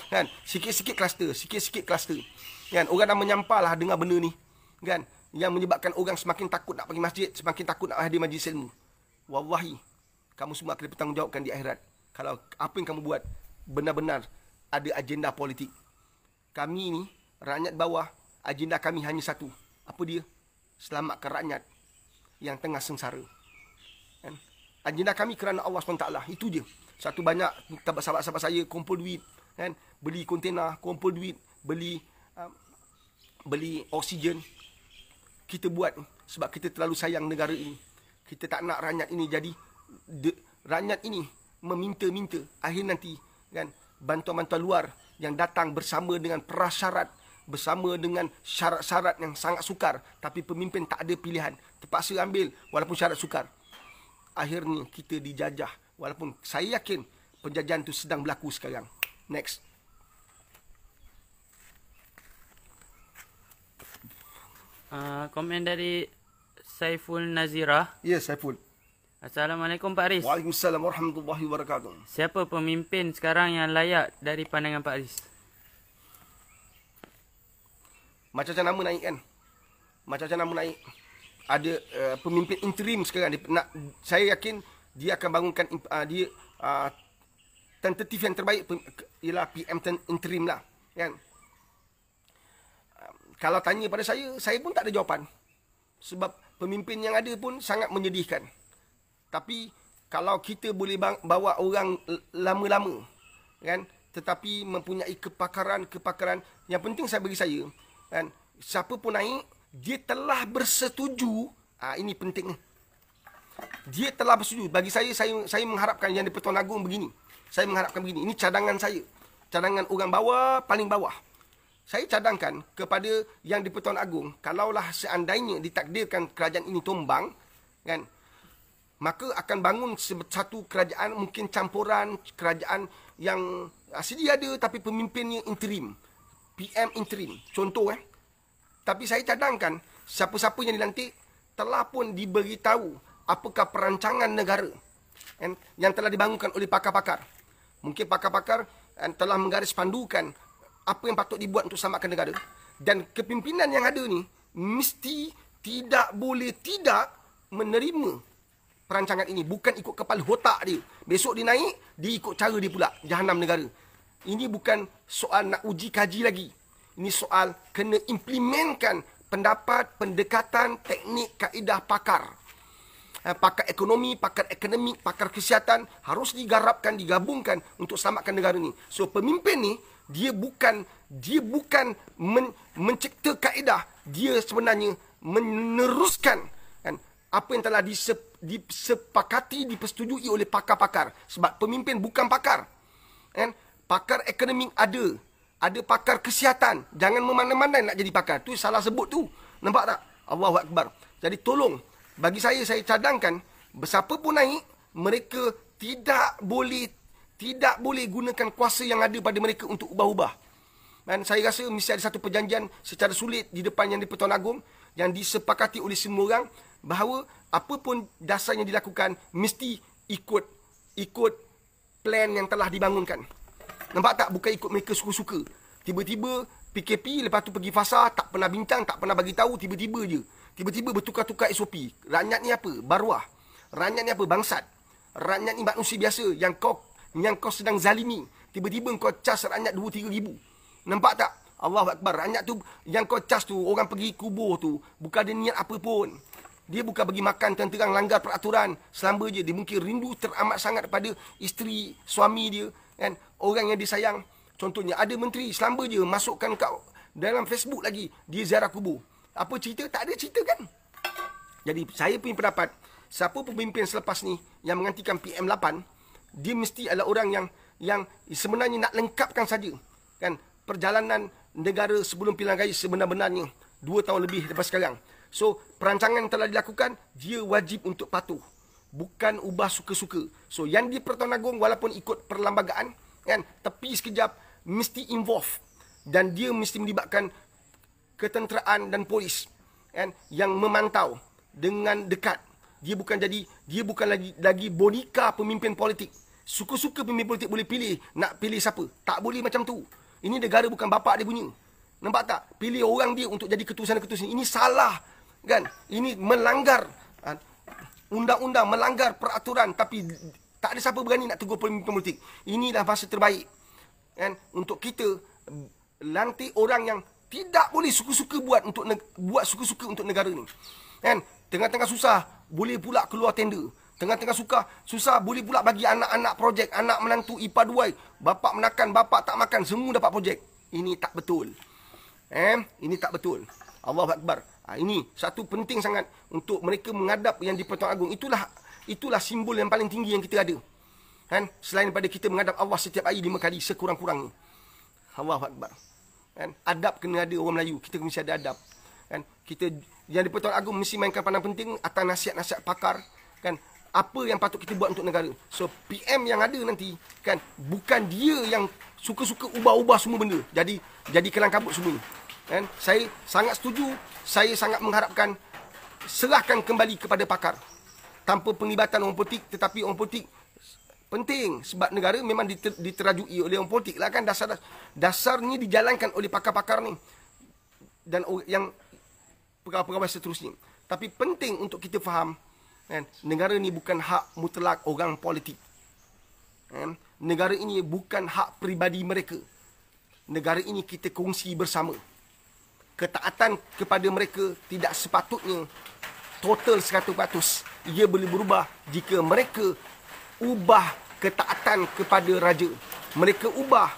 Kan? Sikit-sikit kluster, sikit-sikit kluster. Kan? Orang dah menyampahlah dengar benda ni. Kan? Yang menyebabkan orang semakin takut nak pergi masjid, semakin takut nak hadir majlis ilmu. Wallahi, kamu semua akan bertanggungjawabkan di akhirat. Kalau apa yang kamu buat benar-benar ada agenda politik. Kami ni, rakyat bawah, agenda kami hanya satu. Apa dia? Selamatkan rakyat yang tengah sengsara. Kan? Agenda kami kerana Allah SWT. Itu je. Satu banyak sahabat-sahabat saya kumpul duit. Kan? Beli kontena, kumpul duit. Beli oksigen. Kita buat sebab kita terlalu sayang negara ini. Kita tak nak rakyat ini jadi... rakyat ini meminta-minta. Akhir nanti kan, bantuan-bantuan luar yang datang bersama dengan prasyarat. Bersama dengan syarat-syarat yang sangat sukar. Tapi pemimpin tak ada pilihan. Terpaksa ambil walaupun syarat sukar. Akhirnya kita dijajah. Walaupun saya yakin penjajahan itu sedang berlaku sekarang. Next. Komen dari Saiful Nazirah. Ya, Saiful. Assalamualaikum Pak Aris. Waalaikumsalam warahmatullahi wabarakatuh. Siapa pemimpin sekarang yang layak dari pandangan Pak Aris? Macam-macam nama naik kan? Macam-macam nama naik. Ada pemimpin interim sekarang. Saya yakin dia akan bangunkan tentatif yang terbaik ialah PM interim lah. Kan? Kalau tanya pada saya pun tak ada jawapan. Sebab pemimpin yang ada pun sangat menyedihkan. Tapi kalau kita boleh bawa orang lama-lama, kan, tetapi mempunyai kepakaran, yang penting bagi saya, kan, siapa pun naik, dia telah bersetuju. Ini penting. Dia telah bersetuju. Bagi saya mengharapkan yang di Pertuan Agong begini. Saya mengharapkan begini. Ini cadangan saya. Cadangan orang bawah, paling bawah. Saya cadangkan kepada yang di Pertuan Agong, kalaulah seandainya ditakdirkan kerajaan ini tumbang, kan, maka akan bangun satu kerajaan mungkin campuran, kerajaan yang sedia ada tapi pemimpinnya interim. PM interim. Contoh Tapi saya cadangkan siapa-siapa yang dilantik telah pun diberitahu apakah perancangan negara yang telah dibangunkan oleh pakar-pakar. Mungkin pakar-pakar telah menggaris pandukan apa yang patut dibuat untuk selamatkan negara. Dan kepimpinan yang ada ni mesti tidak boleh tidak menerima perancangan ini. Bukan ikut kepala otak dia. Besok dia naik, dia ikut cara dia pula. Jahanam negara. Ini bukan soal nak uji kaji lagi. Ini soal kena implementkan pendapat, pendekatan, teknik, kaedah pakar. Pakar ekonomi, pakar akademik, pakar kesihatan harus digarapkan, digabungkan untuk selamatkan negara ni. So pemimpin ni dia bukan mencipta kaedah, dia sebenarnya meneruskan apa yang telah disepakati, dipersetujui oleh pakar-pakar. Sebab pemimpin bukan pakar. Pakar akademik ada pakar kesihatan. Jangan memandai-mandai nak jadi pakar. Tu salah sebut tu. Nampak tak? Allahu Akbar. Jadi tolong, bagi saya cadangkan, siapa pun naik, mereka tidak boleh gunakan kuasa yang ada pada mereka untuk ubah-ubah. Dan saya rasa mesti ada satu perjanjian secara sulit di depan yang di Pertuan Agong yang disepakati oleh semua orang bahawa apa pun dasar yang dilakukan mesti ikut plan yang telah dibangunkan. Nampak tak? Bukan ikut mereka suka-suka. Tiba-tiba PKP, lepas tu pergi fasa, tak pernah bincang, tak pernah bagi tahu, tiba-tiba je. Tiba-tiba bertukar-tukar SOP. Rakyat ni apa? Baruah. Rakyat ni apa? Bangsat. Rakyat ni manusia biasa yang kau sedang zalimi. Tiba-tiba kau cas rakyat 2-3 ribu. Nampak tak? Allahu Akbar. Rakyat tu yang kau cas tu, orang pergi kubur tu, bukan ada niat apa pun. Dia bukan bagi makan terang-terang langgar peraturan. Selamba je. Dia mungkin rindu teramat sangat pada isteri, suami dia. Kan? Orang yang disayang. Contohnya ada menteri selamba je masukkan kat dalam Facebook lagi dia ziarah kubur. Apa cerita? Tak ada cerita kan? Jadi saya punya pendapat, siapa pemimpin selepas ni yang menggantikan PM8, dia mesti adalah orang yang sebenarnya nak lengkapkan saja kan perjalanan negara sebelum pilihan raya sebenar-benarnya 2 tahun lebih lepas sekarang. So perancangan telah dilakukan, dia wajib untuk patuh. Bukan ubah suka-suka. So yang di Pertuan Agong walaupun ikut perlembagaan kan, tepi sekejap mesti involve dan dia mesti melibatkan ketenteraan dan polis kan yang memantau dengan dekat. Dia bukan lagi boneka pemimpin politik. Suka-suka pemimpin politik boleh pilih nak pilih siapa. Tak boleh macam tu. Ini negara bukan bapak dia punya. Nampak tak? Pilih orang dia untuk jadi ketua sana ketua sini. Ini salah kan? Ini melanggar undang-undang, melanggar peraturan, tapi tak ada siapa berani nak tegur pemimpin politik. Inilah masa terbaik kan untuk kita lantik orang yang tidak boleh suka-suka buat suka-suka untuk negara ni. Kan? Tengah-tengah susah boleh pula keluar tender. Tengah-tengah susah boleh pula bagi anak-anak projek, anak menantu ipar duai, bapak menakan, bapak tak makan, semua dapat projek. Ini tak betul. Ini tak betul. Allahu Akbar. Ini satu penting sangat untuk mereka menghadap yang di Pertuan Agong. Itulah simbol yang paling tinggi yang kita ada. Kan? Selain daripada kita menghadap Allah setiap hari 5 kali sekurang-kurangnya. Allahu Akbar. Kan? Adab kena ada orang Melayu. Kita mesti ada adab. Kan? Kita yang di Pertuan Agong mesti mainkan peranan penting atas nasihat-nasihat pakar. Kan? Apa yang patut kita buat untuk negara. So PM yang ada nanti kan bukan dia yang suka-suka ubah-ubah semua benda. Jadi kelang kabut semua ni. Kan? Saya sangat setuju. Saya sangat mengharapkan serahkan kembali kepada pakar. Tanpa penglibatan orang politik, tetapi orang politik penting sebab negara memang diterajui oleh orang politik lah kan, dasarnya dijalankan oleh pakar-pakar ni dan yang pegawai-pegawai seterusnya. Tapi penting untuk kita faham kan, negara ni bukan hak mutlak orang politik. Kan? Negara ini bukan hak peribadi mereka. Negara ini kita kongsi bersama. Ketaatan kepada mereka tidak sepatutnya total 100%. Ia boleh berubah jika mereka ubah ketaatan kepada raja. Mereka ubah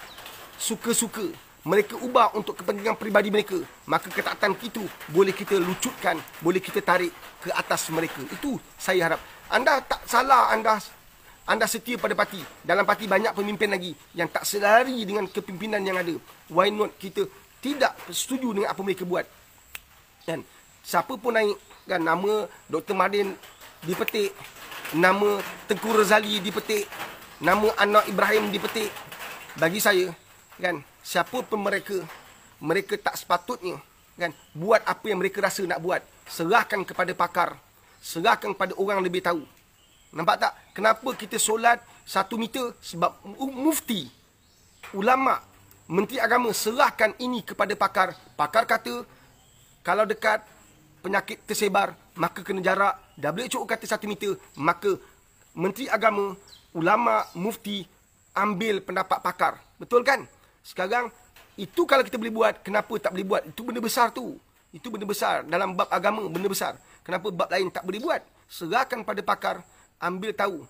suka-suka. Mereka ubah untuk kepentingan peribadi mereka. Maka ketaatan itu boleh kita lucutkan, boleh kita tarik ke atas mereka. Itu saya harap. Anda tak salah, anda setia pada parti. Dalam parti banyak pemimpin lagi yang tak selari dengan kepimpinan yang ada. Why not kita tidak setuju dengan apa mereka buat? Kan? Siapa pun naik, kan, nama Dr. Madin dipetik, nama Tengku Razali dipetik, nama Anwar Ibrahim dipetik. Bagi saya, kan, siapa pun mereka tak sepatutnya, kan, buat apa yang mereka rasa nak buat. Serahkan kepada pakar, serahkan kepada orang yang lebih tahu. Nampak tak? Kenapa kita solat 1 meter? Sebab mufti, ulama, menteri agama serahkan ini kepada pakar. Pakar kata, kalau dekat penyakit tersebar, maka kena jarak. WHO kata 1 meter, maka menteri agama, ulama, mufti ambil pendapat pakar. Betul kan? Sekarang, itu kalau kita boleh buat, kenapa tak boleh buat? Itu benda besar tu. Itu benda besar. Dalam bab agama, benda besar. Kenapa bab lain tak boleh buat? Serahkan pada pakar, ambil tahu.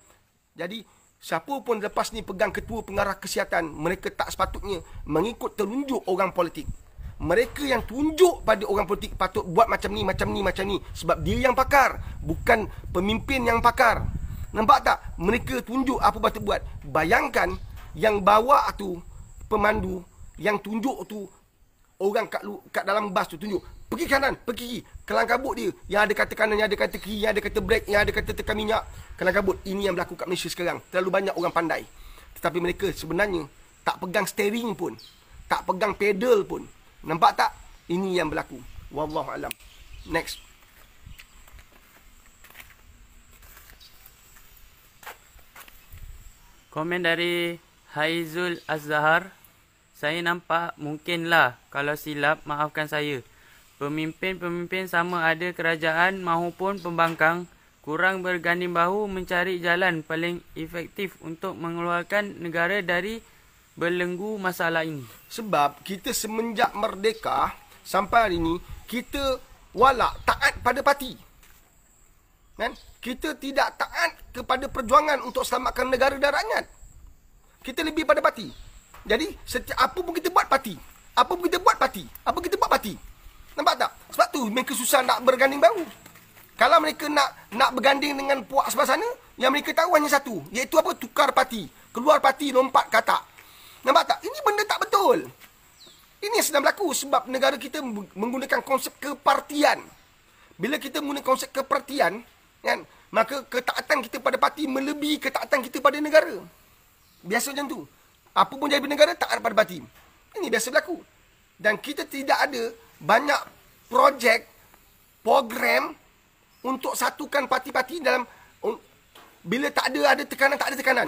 Jadi, siapa pun lepas ni pegang ketua pengarah kesihatan, mereka tak sepatutnya mengikut telunjuk orang politik. Mereka yang tunjuk pada orang politik patut buat macam ni, macam ni, macam ni. Sebab dia yang pakar, bukan pemimpin yang pakar. Nampak tak? Mereka tunjuk apa patut buat. Bayangkan yang bawa tu pemandu, yang tunjuk tu orang kat dalam bas tu tunjuk. Pergi kanan, pergi kiri. Kelang kabut dia. Yang ada kata kanan, yang ada kata kiri, yang ada kata brake, yang ada kata tekan minyak. Kelang kabut. Ini yang berlaku kat Malaysia sekarang. Terlalu banyak orang pandai. Tetapi mereka sebenarnya tak pegang steering pun. Tak pegang pedal pun. Nampak tak? Ini yang berlaku. Wallahualam. Next. Komen dari Haizul Az-Zahar. Saya nampak mungkinlah, kalau silap maafkan saya. Pemimpin-pemimpin sama ada kerajaan maupun pembangkang kurang berganding bahu mencari jalan paling efektif untuk mengeluarkan negara dari belenggu masalah ini. Sebab kita semenjak merdeka sampai hari ini, kita walak taat pada parti. Kan? Kita tidak taat kepada perjuangan untuk selamatkan negara dan rakyat. Kita lebih pada parti. Jadi, apa pun kita buat parti. Apa pun kita buat parti. Apa kita buat parti. Nampak tak? Sebab tu mereka susah nak berganding bahu. Kalau mereka nak berganding dengan puak sebelah sana, yang mereka tahu hanya satu, iaitu apa? Tukar parti. Keluar parti, lompat katak. Nampak tak? Ini benda tak betul. Ini yang sedang berlaku sebab negara kita menggunakan konsep kepartian. Bila kita menggunakan konsep kepartian, kan, maka ketaatan kita pada parti melebihi ketaatan kita pada negara. Biasa macam tu. Apa pun jadi negara, taat pada parti. Ini biasa berlaku. Dan kita tidak ada banyak projek, program untuk satukan parti-parti dalam bila tak ada tekanan, tak ada tekanan.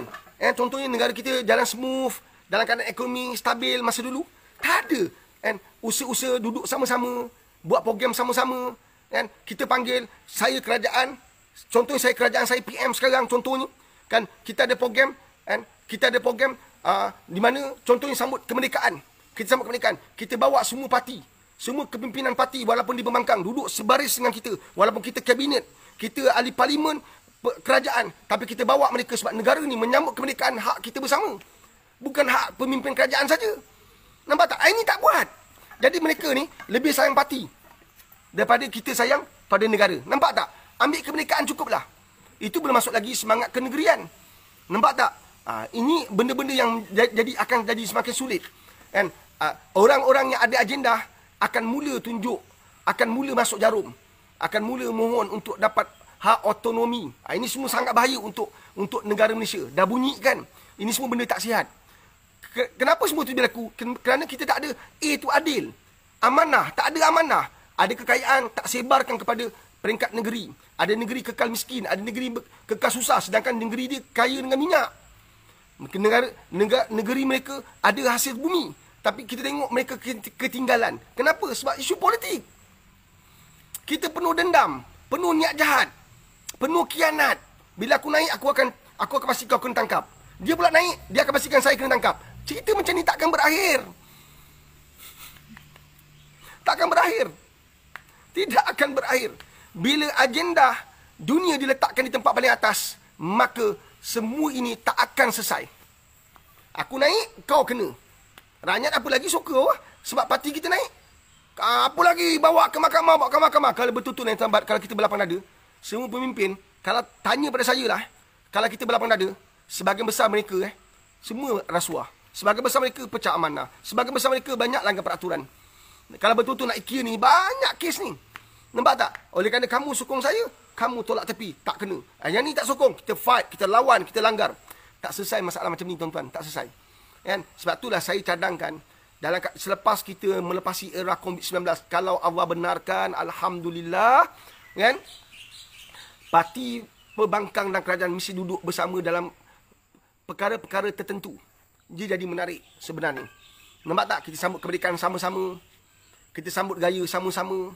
Contohnya negara kita jalan smooth, dalam keadaan ekonomi stabil masa dulu. Tak ada. Usaha-usaha duduk sama-sama, buat program sama-sama. Kita panggil, saya kerajaan, contohnya saya kerajaan, saya PM sekarang contohnya. Kan, kita ada program, kita ada program di mana contohnya sambut kemerdekaan. Kita sambut kemerdekaan. Kita bawa semua parti. Semua kepimpinan parti walaupun di pembangkang duduk sebaris dengan kita. Walaupun kita kabinet, kita ahli parlimen, kerajaan. Tapi kita bawa mereka sebab negara ni menyambut kemerdekaan hak kita bersama. Bukan hak pemimpin kerajaan saja. Nampak tak? Ini tak buat. Jadi mereka ni lebih sayang parti daripada kita sayang pada negara. Nampak tak? Ambil kemerdekaan cukuplah. Itu belum masuk lagi semangat kenegerian. Nampak tak? Ini benda-benda yang akan jadi semakin sulit. Orang-orang yang ada agenda akan mula tunjuk, akan mula masuk jarum, akan mula mohon untuk dapat hak otonomi. Ini semua sangat bahaya untuk negara Malaysia. Dah bunyi kan? Ini semua benda tak sihat. Kenapa semua itu berlaku? Kerana kita tak ada itu adil. Amanah, tak ada amanah. Ada kekayaan tak sebarkan kepada peringkat negeri. Ada negeri kekal miskin, ada negeri kekal susah, sedangkan negeri dia kaya dengan minyak. Negeri mereka ada hasil bumi, tapi kita tengok mereka ketinggalan. Kenapa? Sebab isu politik. Kita penuh dendam, penuh niat jahat, penuh khianat. Bila aku naik, aku akan pastikan kau kena tangkap. Dia pula naik, dia akan pastikan saya kena tangkap. Cerita macam ni takkan berakhir. Takkan berakhir. Tidak akan berakhir. bila agenda dunia diletakkan di tempat paling atas, maka semua ini tak akan selesai. Aku naik, kau kena. Rakyat apa lagi suka sebab parti kita naik. Apa lagi bawa ke mahkamah. Kalau betul-betul yang tambat, kalau kita berlapang dada, semua pemimpin, kalau tanya pada saya lah, kalau kita berlapang dada, sebahagian besar mereka semua rasuah. Sebahagian besar mereka pecah amanah. Sebahagian besar mereka banyak langgar peraturan. Kalau betul-betul nak ikir ni, banyak kes ni. Nampak tak? Oleh kerana kamu sokong saya, kamu tolak tepi. Tak kena. Yang ni tak sokong. Kita fight, kita lawan, kita langgar. Tak selesai masalah macam ni, tuan-tuan. Tak selesai. Kan? Sebab itulah saya cadangkan, selepas kita melepasi era COVID-19, kalau Allah benarkan, Alhamdulillah, kan? Parti pembangkang dan kerajaan mesti duduk bersama dalam perkara-perkara tertentu. Dia jadi menarik sebenarnya. Nampak tak? Kita sambut kemerdekaan sama-sama. Kita sambut gaya sama-sama.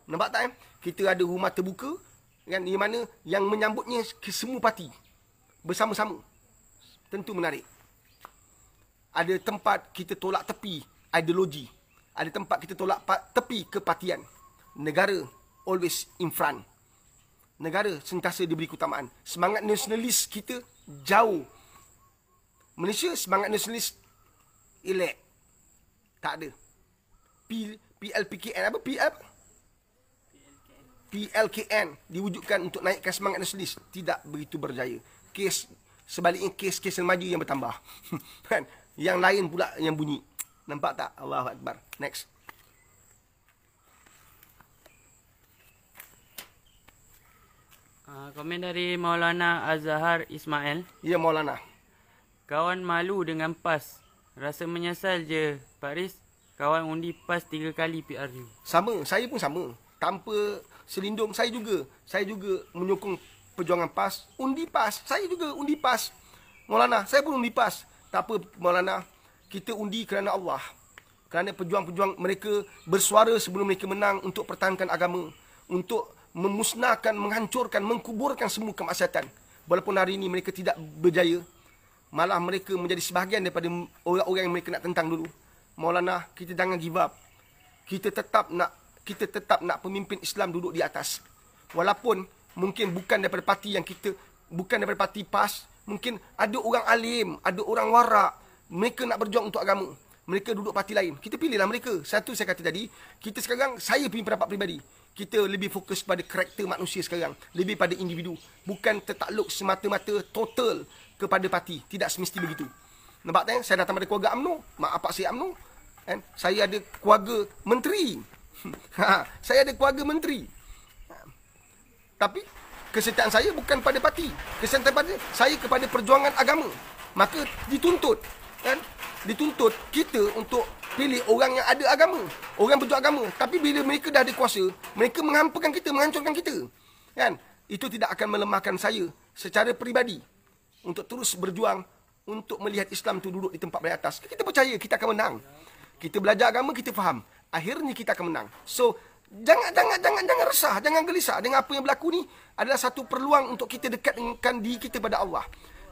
Nampak tak? Kita ada rumah terbuka, kan? Di mana yang menyambutnya semua parti bersama-sama. Tentu menarik. Ada tempat kita tolak tepi ideologi. Ada tempat kita tolak tepi kepartian. Negara always in front. Negara sentiasa diberi keutamaan. Semangat nasionalis kita jauh. Malaysia semangat nasionalis elak. Tak ada. PLPKN apa? PLKN diwujudkan untuk naikkan semangat nasionalis. Tidak begitu berjaya. Sebaliknya kes-kes remaja yang bertambah. Kan? Yang lain pula yang bunyi. Nampak tak? Allahu Akbar. Next. Komen dari Maulana Azhar Ismail. Ya, Maulana. Kawan malu dengan PAS. Rasa menyesal je. Pak Riz, kawan undi PAS 3 kali PRU. Sama. Saya pun sama. Tanpa selindung, saya juga menyokong perjuangan PAS. Undi PAS. Saya juga undi PAS. Maulana, saya pun undi PAS. Tak apa, Maulana. Kita undi kerana Allah. Kerana pejuang-pejuang mereka bersuara sebelum mereka menang untuk pertahankan agama. Untuk memusnahkan, menghancurkan, mengkuburkan semua kemaksiatan. Walaupun hari ini mereka tidak berjaya. Malah mereka menjadi sebahagian daripada orang-orang yang mereka nak tentang dulu. Maulana, kita jangan give up. Kita tetap nak pemimpin Islam duduk di atas. Walaupun mungkin bukan daripada parti yang kita, bukan daripada parti PAS. Mungkin ada orang alim, ada orang warak. Mereka nak berjuang untuk agama. Mereka duduk parti lain. Kita pilihlah mereka. Satu saya kata tadi, kita sekarang, saya punya pendapat peribadi, kita lebih fokus pada karakter manusia sekarang. Lebih pada individu. Bukan tertakluk semata-mata total kepada parti. Tidak semesti begitu. Nampak tak? Saya datang pada keluarga UMNO. Mak apak saya UMNO. Saya ada keluarga menteri. Saya ada keluarga menteri. Tapi kesetiaan saya bukan pada parti. Kesetiaan pada saya kepada perjuangan agama. Maka dituntut, kan? Dituntut kita untuk pilih orang yang ada agama, orang yang berjuang agama. Tapi bila mereka dah ada kuasa, mereka menghampakan kita, menghancurkan kita, kan? Itu tidak akan melemahkan saya secara peribadi untuk terus berjuang untuk melihat Islam itu duduk di tempat paling atas. Kita percaya kita akan menang. Kita belajar agama, kita faham. Akhirnya kita akan menang. So, jangan resah, jangan gelisah dengan apa yang berlaku ni. Adalah satu peluang untuk kita dekatkan diri kita pada Allah.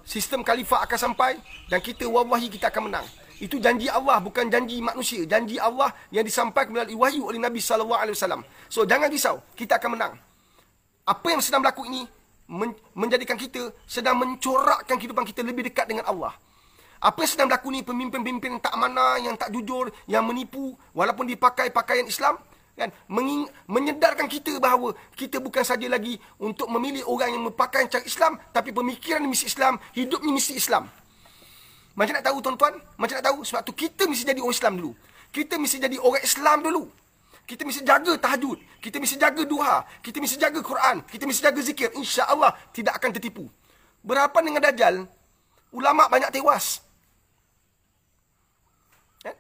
Sistem khalifah akan sampai dan kita wallahi kita akan menang. Itu janji Allah, bukan janji manusia. Janji Allah yang disampaikan melalui wahyu oleh Nabi SAW. So, jangan risau, kita akan menang. Apa yang sedang berlaku ini menjadikan kita sedang mencorakkan kehidupan kita lebih dekat dengan Allah. Apa yang sedang berlaku ni, pemimpin-pemimpin yang tak amanah, yang tak jujur, yang menipu, walaupun dipakai pakaian Islam, kan, menyedarkan kita bahawa kita bukan saja lagi untuk memilih orang yang berpakaian cara Islam, tapi pemikiran misi Islam, hidupnya misi Islam. Macam nak tahu, tuan-tuan? Macam nak tahu? Sebab tu kita mesti jadi orang Islam dulu. Kita mesti jadi orang Islam dulu. Kita mesti jaga tahajud. Kita mesti jaga duha. Kita mesti jaga Quran. Kita mesti jaga zikir. InsyaAllah tidak akan tertipu. Berhadapan dengan Dajjal, ulama' banyak tewas.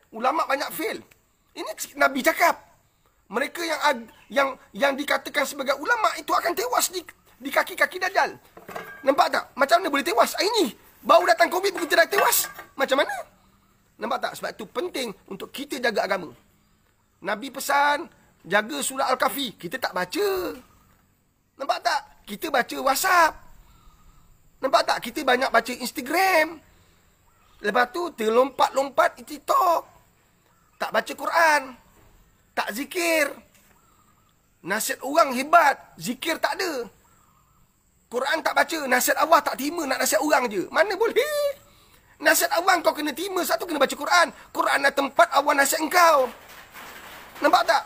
Ulama' banyak fail. Ini Nabi cakap. Mereka yang dikatakan sebagai ulama' itu akan tewas di kaki-kaki Dajjal. Nampak tak? Macam mana boleh tewas? Ini baru datang COVID begitu dah tewas. Macam mana? Nampak tak? Sebab itu penting untuk kita jaga agama. Nabi pesan, jaga surah Al-Kahfi. Kita tak baca. Nampak tak? Kita baca WhatsApp. Nampak tak? Kita banyak baca Instagram. Lepas tu terlompat-lompat TikTok. Tak baca Quran. Tak zikir. Nasihat orang hebat, zikir tak ada. Quran tak baca, nasihat Allah tak terima, nak nasihat orang je. Mana boleh? Nasihat Allah kau kena terima, satu kena baca Quran. Quran adalah tempat Allah nasihat engkau. Nampak tak?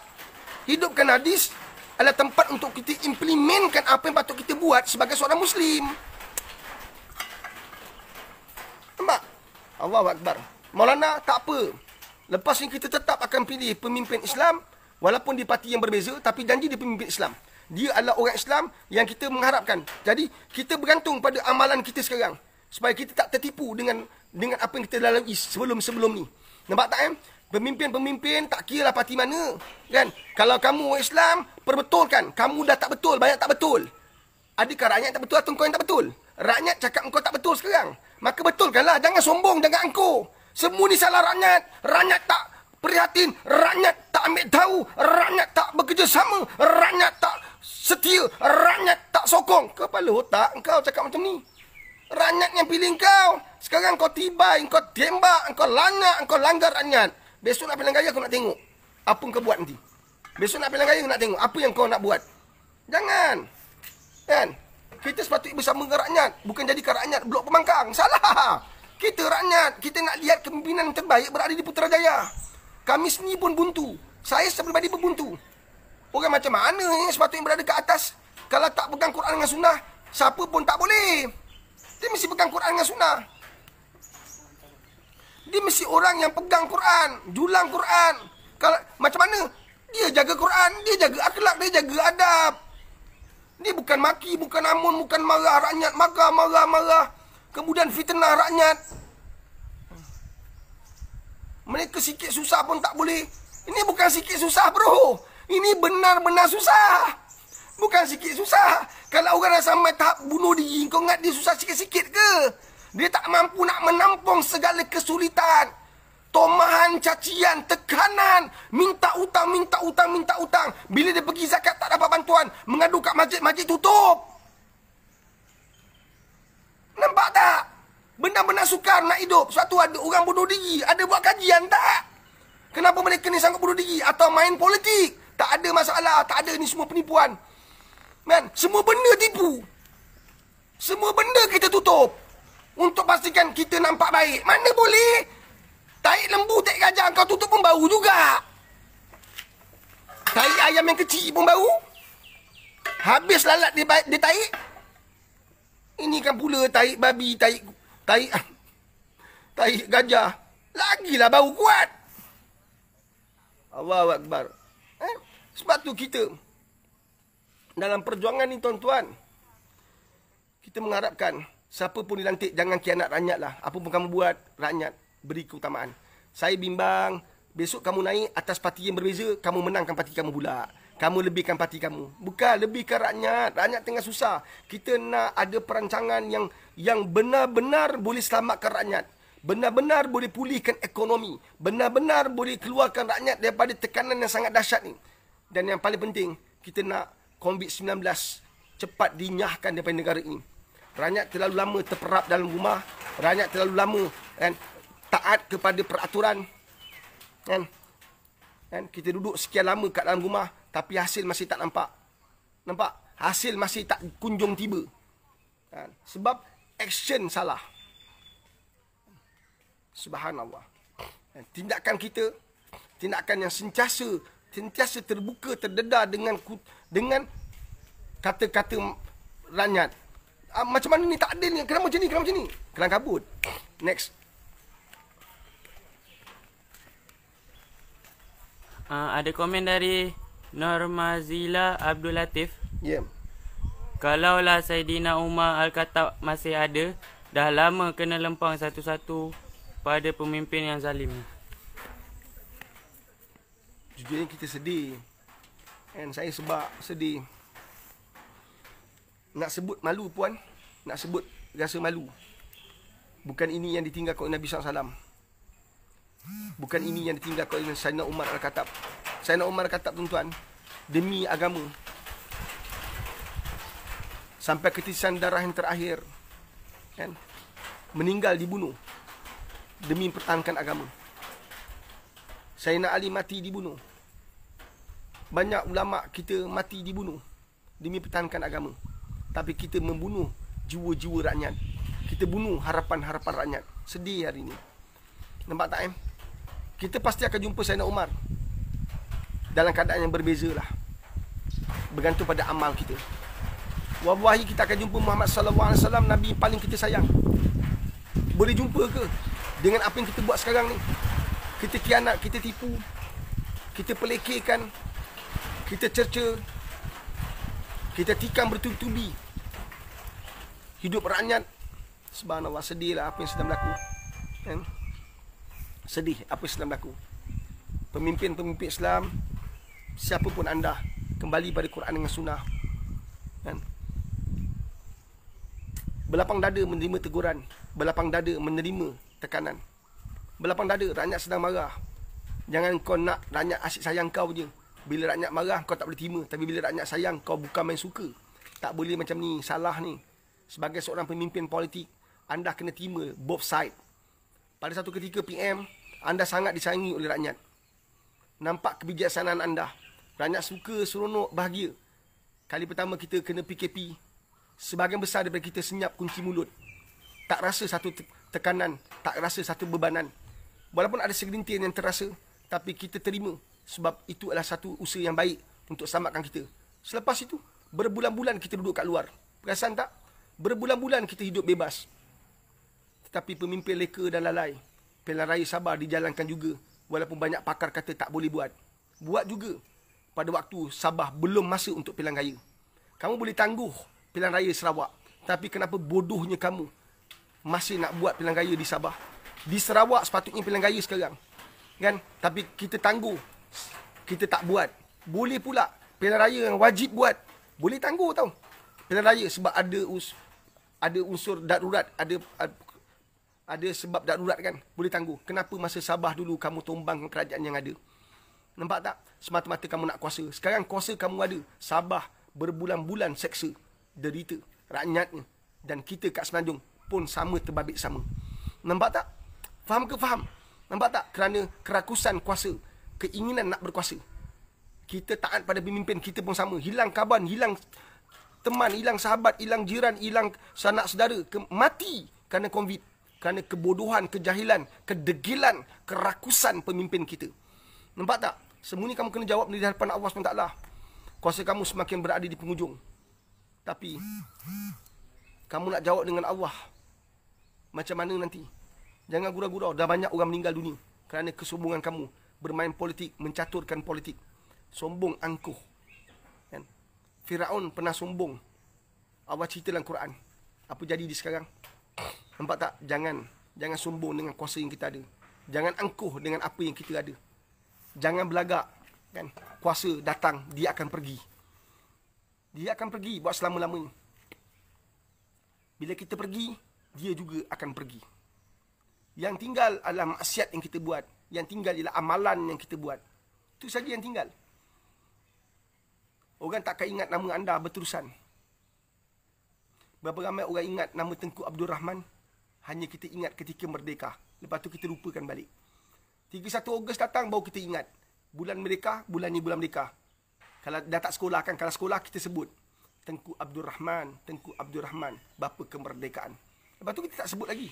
Hidupkan hadis adalah tempat untuk kita implementkan apa yang patut kita buat sebagai seorang Muslim. Nampak? Allahu Akbar. Maulana, tak apa. Lepas ni kita tetap akan pilih pemimpin Islam, walaupun di parti yang berbeza, tapi janji dia pemimpin Islam. Dia adalah orang Islam yang kita mengharapkan. Jadi, kita bergantung pada amalan kita sekarang. Supaya kita tak tertipu dengan apa yang kita lalui sebelum-sebelum ni. Nampak tak, Pemimpin-pemimpin tak kira lah parti mana. Kan? Kalau kamu orang Islam, perbetulkan. Kamu dah tak betul, banyak tak betul. Adakah rakyat tak betul atau kau yang tak betul? Rakyat cakap engkau tak betul sekarang. Maka betulkanlah. Jangan sombong, jangan angkuh. Semua ni salah rakyat. Rakyat tak prihatin. Rakyat tak ambil tahu. Rakyat tak bekerjasama. Rakyat tak setia. Rakyat tak sokong. Kepala otak engkau cakap macam ni. Rakyat yang pilih engkau. Sekarang kau tibai, engkau tembak, engkau lanyak, engkau langgar rakyat. Besok nak pilihan raya aku nak tengok. Apa kau buat nanti? Besok nak pilihan raya aku nak tengok. Apa yang kau nak buat? Jangan. Kan? Kita sepatutnya bersama dengan rakyat. Bukan jadikan rakyat blok pembangkang. Salah. Kita rakyat. Kita nak lihat kepimpinan yang terbaik berada di Putrajaya. Kami sendiri pun buntu. Saya sepribadi pun buntu. Orang macam mana yang sepatutnya berada ke atas? Kalau tak pegang Quran dengan sunnah, siapa pun tak boleh. Dia mesti pegang Quran dengan sunnah. Dia mesti orang yang pegang Quran, julang Quran. Kalau macam mana? Dia jaga Quran, dia jaga akhlak, dia jaga adab. Dia bukan maki, bukan amun, bukan marah rakyat, marah. Kemudian fitnah rakyat. Mereka sikit susah pun tak boleh. Ini bukan sikit susah, bro. Ini benar-benar susah. Bukan sikit susah. Kalau orang dah sampai tahap bunuh diri, kau ingat dia susah sikit-sikit ke? Dia tak mampu nak menampung segala kesulitan. Tomahan, cacian, tekanan. Minta utang. Bila dia pergi zakat tak dapat bantuan. Mengadu kat masjid tutup. Nampak tak? Benar-benar sukar nak hidup. Suatu ada orang bunuh diri. Ada buat kajian tak? Kenapa mereka ni sanggup bunuh diri? Atau main politik? Tak ada masalah. Tak ada, ni semua penipuan. Man, semua benda tipu. Semua benda kita tutup. Untuk pastikan kita nampak baik. Mana boleh? Taik lembu, taik gajah kau tutup pun bau juga. Taik ayam yang kecil pun bau. Habis lalat dia taik. Ini kan pula taik babi, taik gajah. Lagilah bau kuat. Allahu Akbar. Sebab tu kita dalam perjuangan ni tuan-tuan, kita mengharapkan siapa pun dilantik, jangan khianat rakyat lah. Apa pun kamu buat, rakyat beri keutamaan. Saya bimbang, besok kamu naik atas parti yang berbeza, kamu menangkan parti kamu pula. Kamu lebihkan parti kamu. Bukan, lebihkan rakyat. Rakyat tengah susah. Kita nak ada perancangan yang benar-benar boleh selamatkan rakyat. Benar-benar boleh pulihkan ekonomi. Benar-benar boleh keluarkan rakyat daripada tekanan yang sangat dahsyat ni. Dan yang paling penting, kita nak COVID-19 cepat dinyahkan daripada negara ini. Rakyat terlalu lama terperap dalam rumah. Rakyat terlalu lama taat kepada peraturan. Kan? Kita duduk sekian lama kat dalam rumah, tapi hasil masih tak nampak. Nampak? Hasil masih tak kunjung tiba. Sebab action salah. Subhanallah. Tindakan kita, tindakan yang sentiasa terbuka, terdedah dengan kata-kata rakyat. Macam mana ni, tak adil ni, kenapa macam ni? Kelang kabut. Next. Ada komen dari Normazila Abdul Latif. Ya. Yeah. Kalaulah Saidina Umar Al-Khattab masih ada, dah lama kena lempang satu-satu pada pemimpin yang zalim. Jujurnya kita sedih. Saya sebab sedih. Nak sebut malu puan, nak sebut rasa malu. Bukan ini yang ditinggalkan oleh Nabi SAW. Bukan ini yang ditinggalkan oleh Saidina Umar Al-Khattab. Saidina Umar Al-Khattab, tuan-tuan, demi agama, sampai ketitisan darah yang terakhir, kan, meninggal dibunuh demi mempertahankan agama. Saidina Ali mati dibunuh. banyak ulama kita mati dibunuh demi pertahankan agama. Tapi kita membunuh jiwa-jiwa rakyat. Kita bunuh harapan-harapan rakyat. Sedih hari ini. Nampak tak, Kita pasti akan jumpa Sayyidina Umar dalam keadaan yang berbeza lah. Bergantung pada amal kita. Wallahi kita akan jumpa Muhammad sallallahu alaihi wasallam, Nabi paling kita sayang. Boleh jumpa ke dengan apa yang kita buat sekarang ni? Kita khianat, kita tipu, kita pelekehkan, kita cerca, kita tikam bertubi-tubi hidup rakyat. Subhanallah, sedihlah apa yang sedang berlaku. Kan? Sedih apa yang sedang berlaku. Pemimpin-pemimpin Islam, siapapun anda, kembali pada Quran dengan sunnah. Kan? Berlapang dada menerima teguran, berlapang dada menerima tekanan. Berlapang dada, rakyat sedang marah. Jangan kau nak rakyat asyik sayang kau je. Bila rakyat marah, kau tak boleh terima. Tapi bila rakyat sayang, kau bukan main suka. Tak boleh macam ni, salah ni. Sebagai seorang pemimpin politik, anda kena terima both side. Pada satu ketika PM, anda sangat disayangi oleh rakyat. Nampak kebijaksanaan anda. Rakyat suka, seronok, bahagia. Kali pertama kita kena PKP. Sebahagian besar daripada kita senyap kunci mulut. Tak rasa satu tekanan, tak rasa satu bebanan. Walaupun ada segelintir yang terasa, tapi kita terima. Sebab itu adalah satu usaha yang baik untuk selamatkan kita. Selepas itu, berbulan-bulan kita duduk kat luar. Perasan tak? Berbulan-bulan kita hidup bebas. Tetapi pemimpin leka dan lalai. Pilihan raya Sabah dijalankan juga. Walaupun banyak pakar kata tak boleh buat. Buat juga. Pada waktu Sabah belum masa untuk pilihan raya. Kamu boleh tangguh pilihan raya Sarawak. Tapi kenapa bodohnya kamu masih nak buat pilihan raya di Sabah? Di Sarawak sepatutnya pilihan raya sekarang. Kan? Tapi kita tangguh. Kita tak buat. Boleh pula pilihan raya yang wajib buat. Boleh tangguh tau. Pilihan raya sebab ada unsur darurat, ada sebab darurat kan. Boleh tangguh. Kenapa masa Sabah dulu kamu tumbang kerajaan yang ada? Nampak tak? Semata-mata kamu nak kuasa. Sekarang kuasa kamu ada. Sabah berbulan-bulan seksa, derita rakyatnya. Dan kita kat Semenanjung pun sama terbabit sama. Nampak tak? Faham ke faham? Nampak tak? Kerana kerakusan kuasa, keinginan nak berkuasa. Kita taat pada pemimpin kita pun sama. Hilang kaban, hilang teman, hilang sahabat, hilang jiran, hilang sanak saudara. Mati kerana COVID. Kerana kebodohan, kejahilan, kedegilan, kerakusan pemimpin kita. Nampak tak? Semua ni kamu kena jawab di hadapan Allah SWT. Kuasa kamu semakin berada di penghujung. Tapi kamu nak jawab dengan Allah. Macam mana nanti? Jangan gurau-gurau. Dah banyak orang meninggal dunia kerana kesombongan kamu. Bermain politik, mencaturkan politik. Sombong, angkuh. Kan? Firaun pernah sombong. Allah cerita dalam Quran. Apa jadi di sekarang? Nampak tak? Jangan sombong dengan kuasa yang kita ada. Jangan angkuh dengan apa yang kita ada. Jangan belagak. Kan? Kuasa datang, dia akan pergi. Dia akan pergi buat selama-lamanya. Bila kita pergi, dia juga akan pergi. Yang tinggal adalah maksiat yang kita buat. Yang tinggal ialah amalan yang kita buat. Itu saja yang tinggal. Orang takkan ingat nama anda berterusan. Berapa ramai orang ingat nama Tengku Abdul Rahman? Hanya kita ingat ketika merdeka. Lepas tu kita lupakan balik. 31 Ogos datang baru kita ingat. Bulan merdeka, bulan ni bulan merdeka. Kalau dah tak sekolah kan, kalau sekolah kita sebut Tengku Abdul Rahman, Tengku Abdul Rahman, bapa kemerdekaan. Lepas tu kita tak sebut lagi.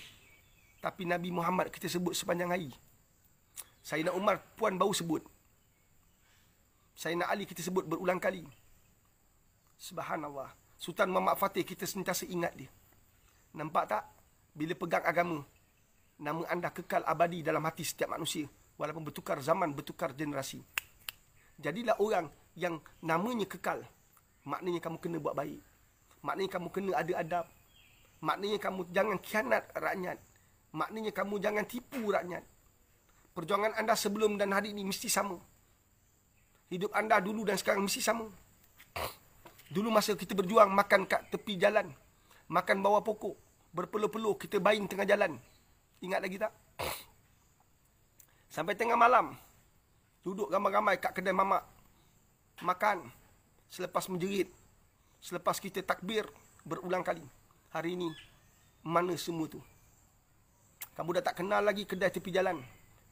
Tapi Nabi Muhammad kita sebut sepanjang hari. Sayyidina Umar puan baru sebut. Sayyidina Ali kita sebut berulang kali. Subhanallah. Sultan Muhammad Fatih kita sentiasa ingat dia. Nampak tak? Bila pegang agama, nama anda kekal abadi dalam hati setiap manusia. Walaupun bertukar zaman, bertukar generasi. Jadilah orang yang namanya kekal. Maknanya kamu kena buat baik. Maknanya kamu kena ada adab. Maknanya kamu jangan khianat rakyat. Maknanya kamu jangan tipu rakyat. Perjuangan anda sebelum dan hari ini mesti sama. Hidup anda dulu dan sekarang mesti sama. Dulu masa kita berjuang, makan kat tepi jalan. Makan bawah pokok. Berpeluh-peluh, kita baring tengah jalan. Ingat lagi tak? Sampai tengah malam. Duduk ramai-ramai kat kedai mamak. Makan. Selepas menjerit. Selepas kita takbir berulang kali. Hari ini, mana semua tu? Kamu dah tak kenal lagi kedai tepi jalan.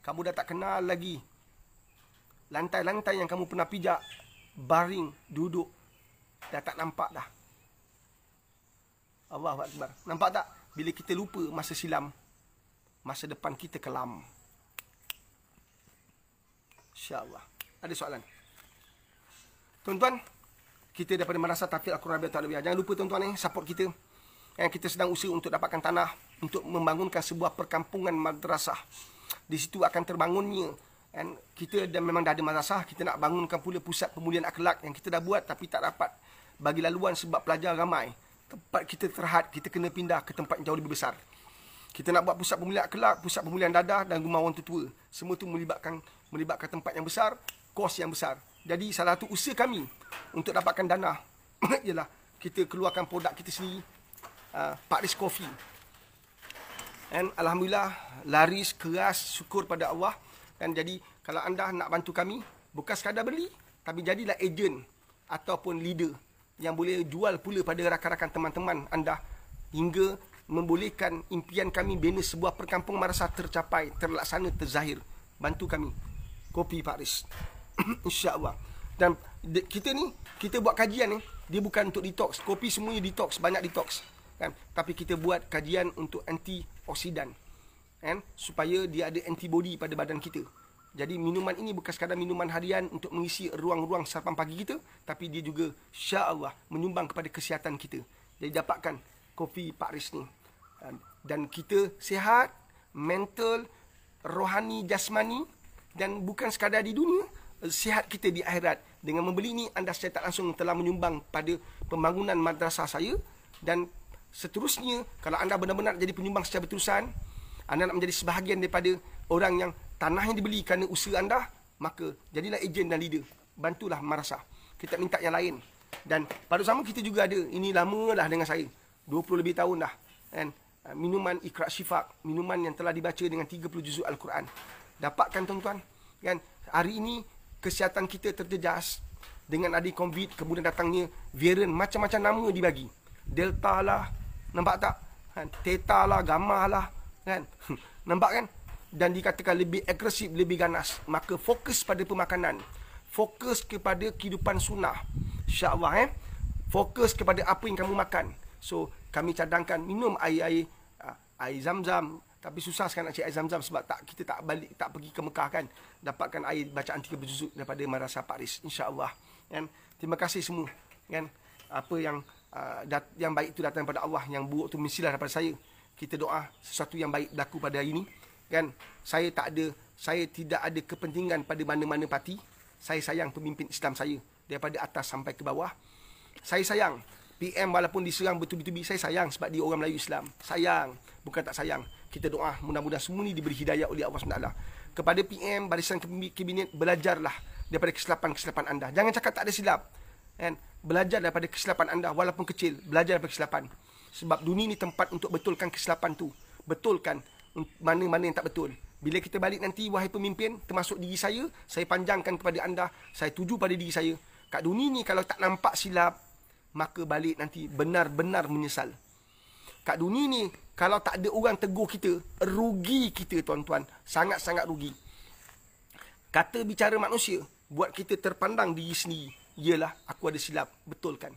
Kamu dah tak kenal lagi lantai-lantai yang kamu pernah pijak baring, duduk, dah tak nampak dah. Allahu Akbar. Nampak tak? Bila kita lupa masa silam, masa depan kita kelam. InsyaAllah. Ada soalan? Tuan-tuan, kita daripada Madrasah Tahfiz Al-Quran Rabi'ah Ta'alawiyah. Jangan lupa tuan-tuan support kita. Yang kita sedang usaha untuk dapatkan tanah, untuk membangunkan sebuah perkampungan madrasah. Di situ akan terbangunnya. Dan kita memang dah ada madrasah, kita nak bangunkan pula pusat pemulihan akhlak yang kita dah buat tapi tak dapat bagi laluan sebab pelajar ramai. Tempat kita terhad, kita kena pindah ke tempat yang jauh lebih besar. Kita nak buat pusat pemulihan akhlak, pusat pemulihan dadah dan rumah orang tua. Semua tu melibatkan tempat yang besar, kos yang besar. Jadi salah satu usaha kami untuk dapatkan dana ialah kita keluarkan produk kita sendiri, Pak Riz Coffee. Dan alhamdulillah laris keras, syukur pada Allah. Dan jadi kalau anda nak bantu kami, bukan sekadar beli, tapi jadilah ejen ataupun leader yang boleh jual pula pada rakan-rakan teman-teman anda hingga membolehkan impian kami bina sebuah perkampungan madrasah tercapai, terlaksana, terzahir. Bantu kami. Kopi Pak Riz. InsyaAllah. Dan kita buat kajian ni, dia bukan untuk detox. Kopi semuanya detox, banyak detox. Kan? Tapi kita buat kajian untuk antioksidan. Kan? Supaya dia ada antibody pada badan kita. Jadi minuman ini bukan sekadar minuman harian untuk mengisi ruang-ruang sarapan pagi kita, tapi dia juga insya-Allah menyumbang kepada kesihatan kita. Jadi dapatkan kopi Pak Riz ni. Dan kita sihat, mental, rohani, jasmani, dan bukan sekadar di dunia, sihat kita di akhirat. Dengan membeli ni, anda secara tak langsung telah menyumbang pada pembangunan madrasah saya. Dan seterusnya, kalau anda benar-benar jadi penyumbang secara berterusan, anda nak menjadi sebahagian daripada orang yang tanah yang dibeli kerana usaha anda, maka jadilah ejen dan leader. Bantulah madrasah. Kita minta yang lain. Dan pada zaman kita juga ada, ini lama dah dengan saya, 20 lebih tahun dah. Dan minuman Iqra' Shifaq, minuman yang telah dibaca dengan 30 juzuk Al-Quran. Dapatkan tuan-tuan. Kan? Hari ini kesihatan kita terjejas dengan ada COVID, kemudian datangnya varian macam-macam nama dibagi. Delta lah, nampak tak? Kan? Theta lah, Gamma lah, kan? Nampak kan? Dan dikatakan lebih agresif, lebih ganas. Maka fokus pada pemakanan, fokus kepada kehidupan sunnah, insya-Allah. Fokus kepada apa yang kamu makan. So kami cadangkan minum air Zam-Zam. Tapi susah sekarang nak cari air Zam-Zam sebab kita tak pergi ke Mekah kan. Dapatkan air bacaan 30 juzuk daripada Madrasah Pak Riz, insya-Allah. Kan? Terima kasih semua. Kan? Apa yang baik itu datang daripada Allah, yang buruk itu mestilah daripada saya. Kita doa sesuatu yang baik berlaku pada hari ini. Kan? Saya tidak ada kepentingan pada mana-mana parti. Saya sayang pemimpin Islam saya daripada atas sampai ke bawah. Saya sayang PM walaupun diserang betul-betul, saya sayang sebab dia orang Melayu Islam. Sayang, bukan tak sayang. Kita doa mudah-mudahan semua ni diberi hidayah oleh Allah SWT. Kepada PM, barisan kabinet, belajarlah daripada kesilapan-kesilapan anda. Jangan cakap tak ada silap. Kan? Belajar daripada kesilapan anda walaupun kecil. Belajar daripada kesilapan. Sebab dunia ni tempat untuk betulkan kesilapan tu. Betulkan mana-mana yang tak betul. Bila kita balik nanti, wahai pemimpin, termasuk diri saya panjangkan kepada anda, saya tuju pada diri saya. Kat dunia ni kalau tak nampak silap, maka balik nanti benar-benar menyesal. Kat dunia ni, kalau tak ada orang tegur kita, rugi kita tuan-tuan. Sangat-sangat rugi. Kata bicara manusia, buat kita terpandang diri sendiri. Yalah, aku ada silap. Betulkan.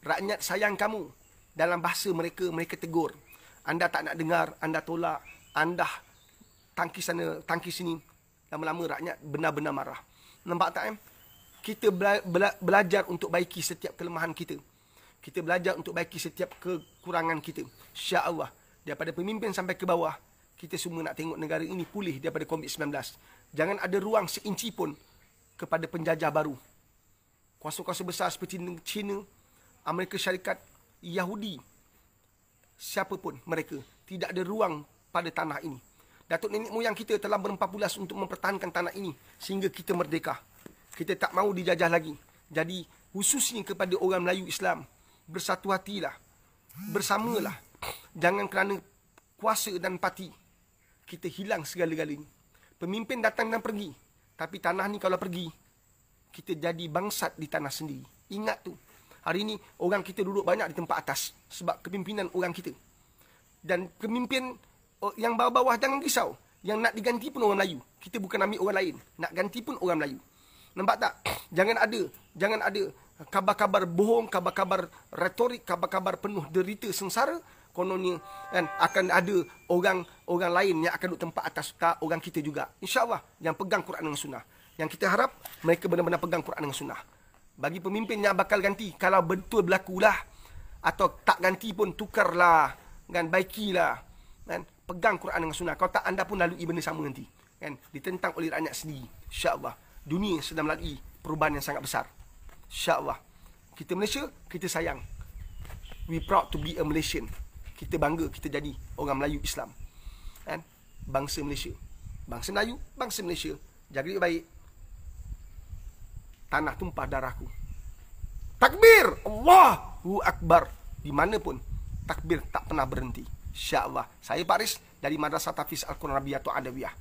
Rakyat sayang kamu. Dalam bahasa mereka, mereka tegur. Anda tak nak dengar, anda tolak, anda tangkis sana, tangkis sini. Lama-lama rakyat benar-benar marah. Nampak tak? Kita belajar untuk baiki setiap kelemahan kita. Kita belajar untuk baiki setiap kekurangan kita. InsyaAllah. Daripada pemimpin sampai ke bawah, kita semua nak tengok negara ini pulih daripada COVID-19. Jangan ada ruang seinci pun kepada penjajah baru. Kuasa-kuasa besar seperti China, Amerika Syarikat, Yahudi, siapapun mereka, tidak ada ruang pada tanah ini. Datuk nenek moyang kita telah berempat-pulas untuk mempertahankan tanah ini sehingga kita merdeka. Kita tak mahu dijajah lagi. Jadi khususnya kepada orang Melayu Islam, bersatu hatilah, bersamalah. Jangan kerana kuasa dan parti kita hilang segala-galanya. Pemimpin datang dan pergi, tapi tanah ni kalau pergi, kita jadi bangsat di tanah sendiri. Ingat tu. Hari ni orang kita duduk banyak di tempat atas sebab kepimpinan orang kita. Dan pemimpin yang bawah-bawah jangan risau. Yang nak diganti pun orang Melayu. Kita bukan ambil orang lain. Nak ganti pun orang Melayu. Nampak tak? Jangan ada kabar-kabar bohong, kabar-kabar retorik, kabar-kabar penuh derita sengsara. Kononnya kan akan ada orang lain yang akan duduk tempat atas orang kita juga. InsyaAllah yang pegang Quran dengan sunnah. Yang kita harap mereka benar-benar pegang Quran dengan sunnah. Bagi pemimpin yang bakal ganti, kalau betul berlakulah, atau tak ganti pun tukarlah, kan, baikilah, kan, pegang Quran dengan sunnah. Kalau tak, anda pun lalui benda sama nanti, kan, ditentang oleh rakyat sendiri. InsyaAllah dunia sedang melalui perubahan yang sangat besar. InsyaAllah kita Malaysia, kita sayang. We proud to be a Malaysian. Kita bangga kita jadi orang Melayu Islam, kan? Bangsa Malaysia, bangsa Melayu, bangsa Malaysia. Jaga diri baik. Tanah tumpah darahku. Takbir, Allahu Akbar. Di mana pun takbir tak pernah berhenti. InsyaAllah. Saya Pak Riz dari Madrasah Tahfiz Al-Quran Rabiatul Adawiyah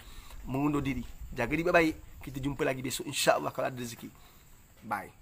mengundur diri. Jaga diri baik. Kita jumpa lagi besok, InsyaAllah, kalau ada rezeki. Bye.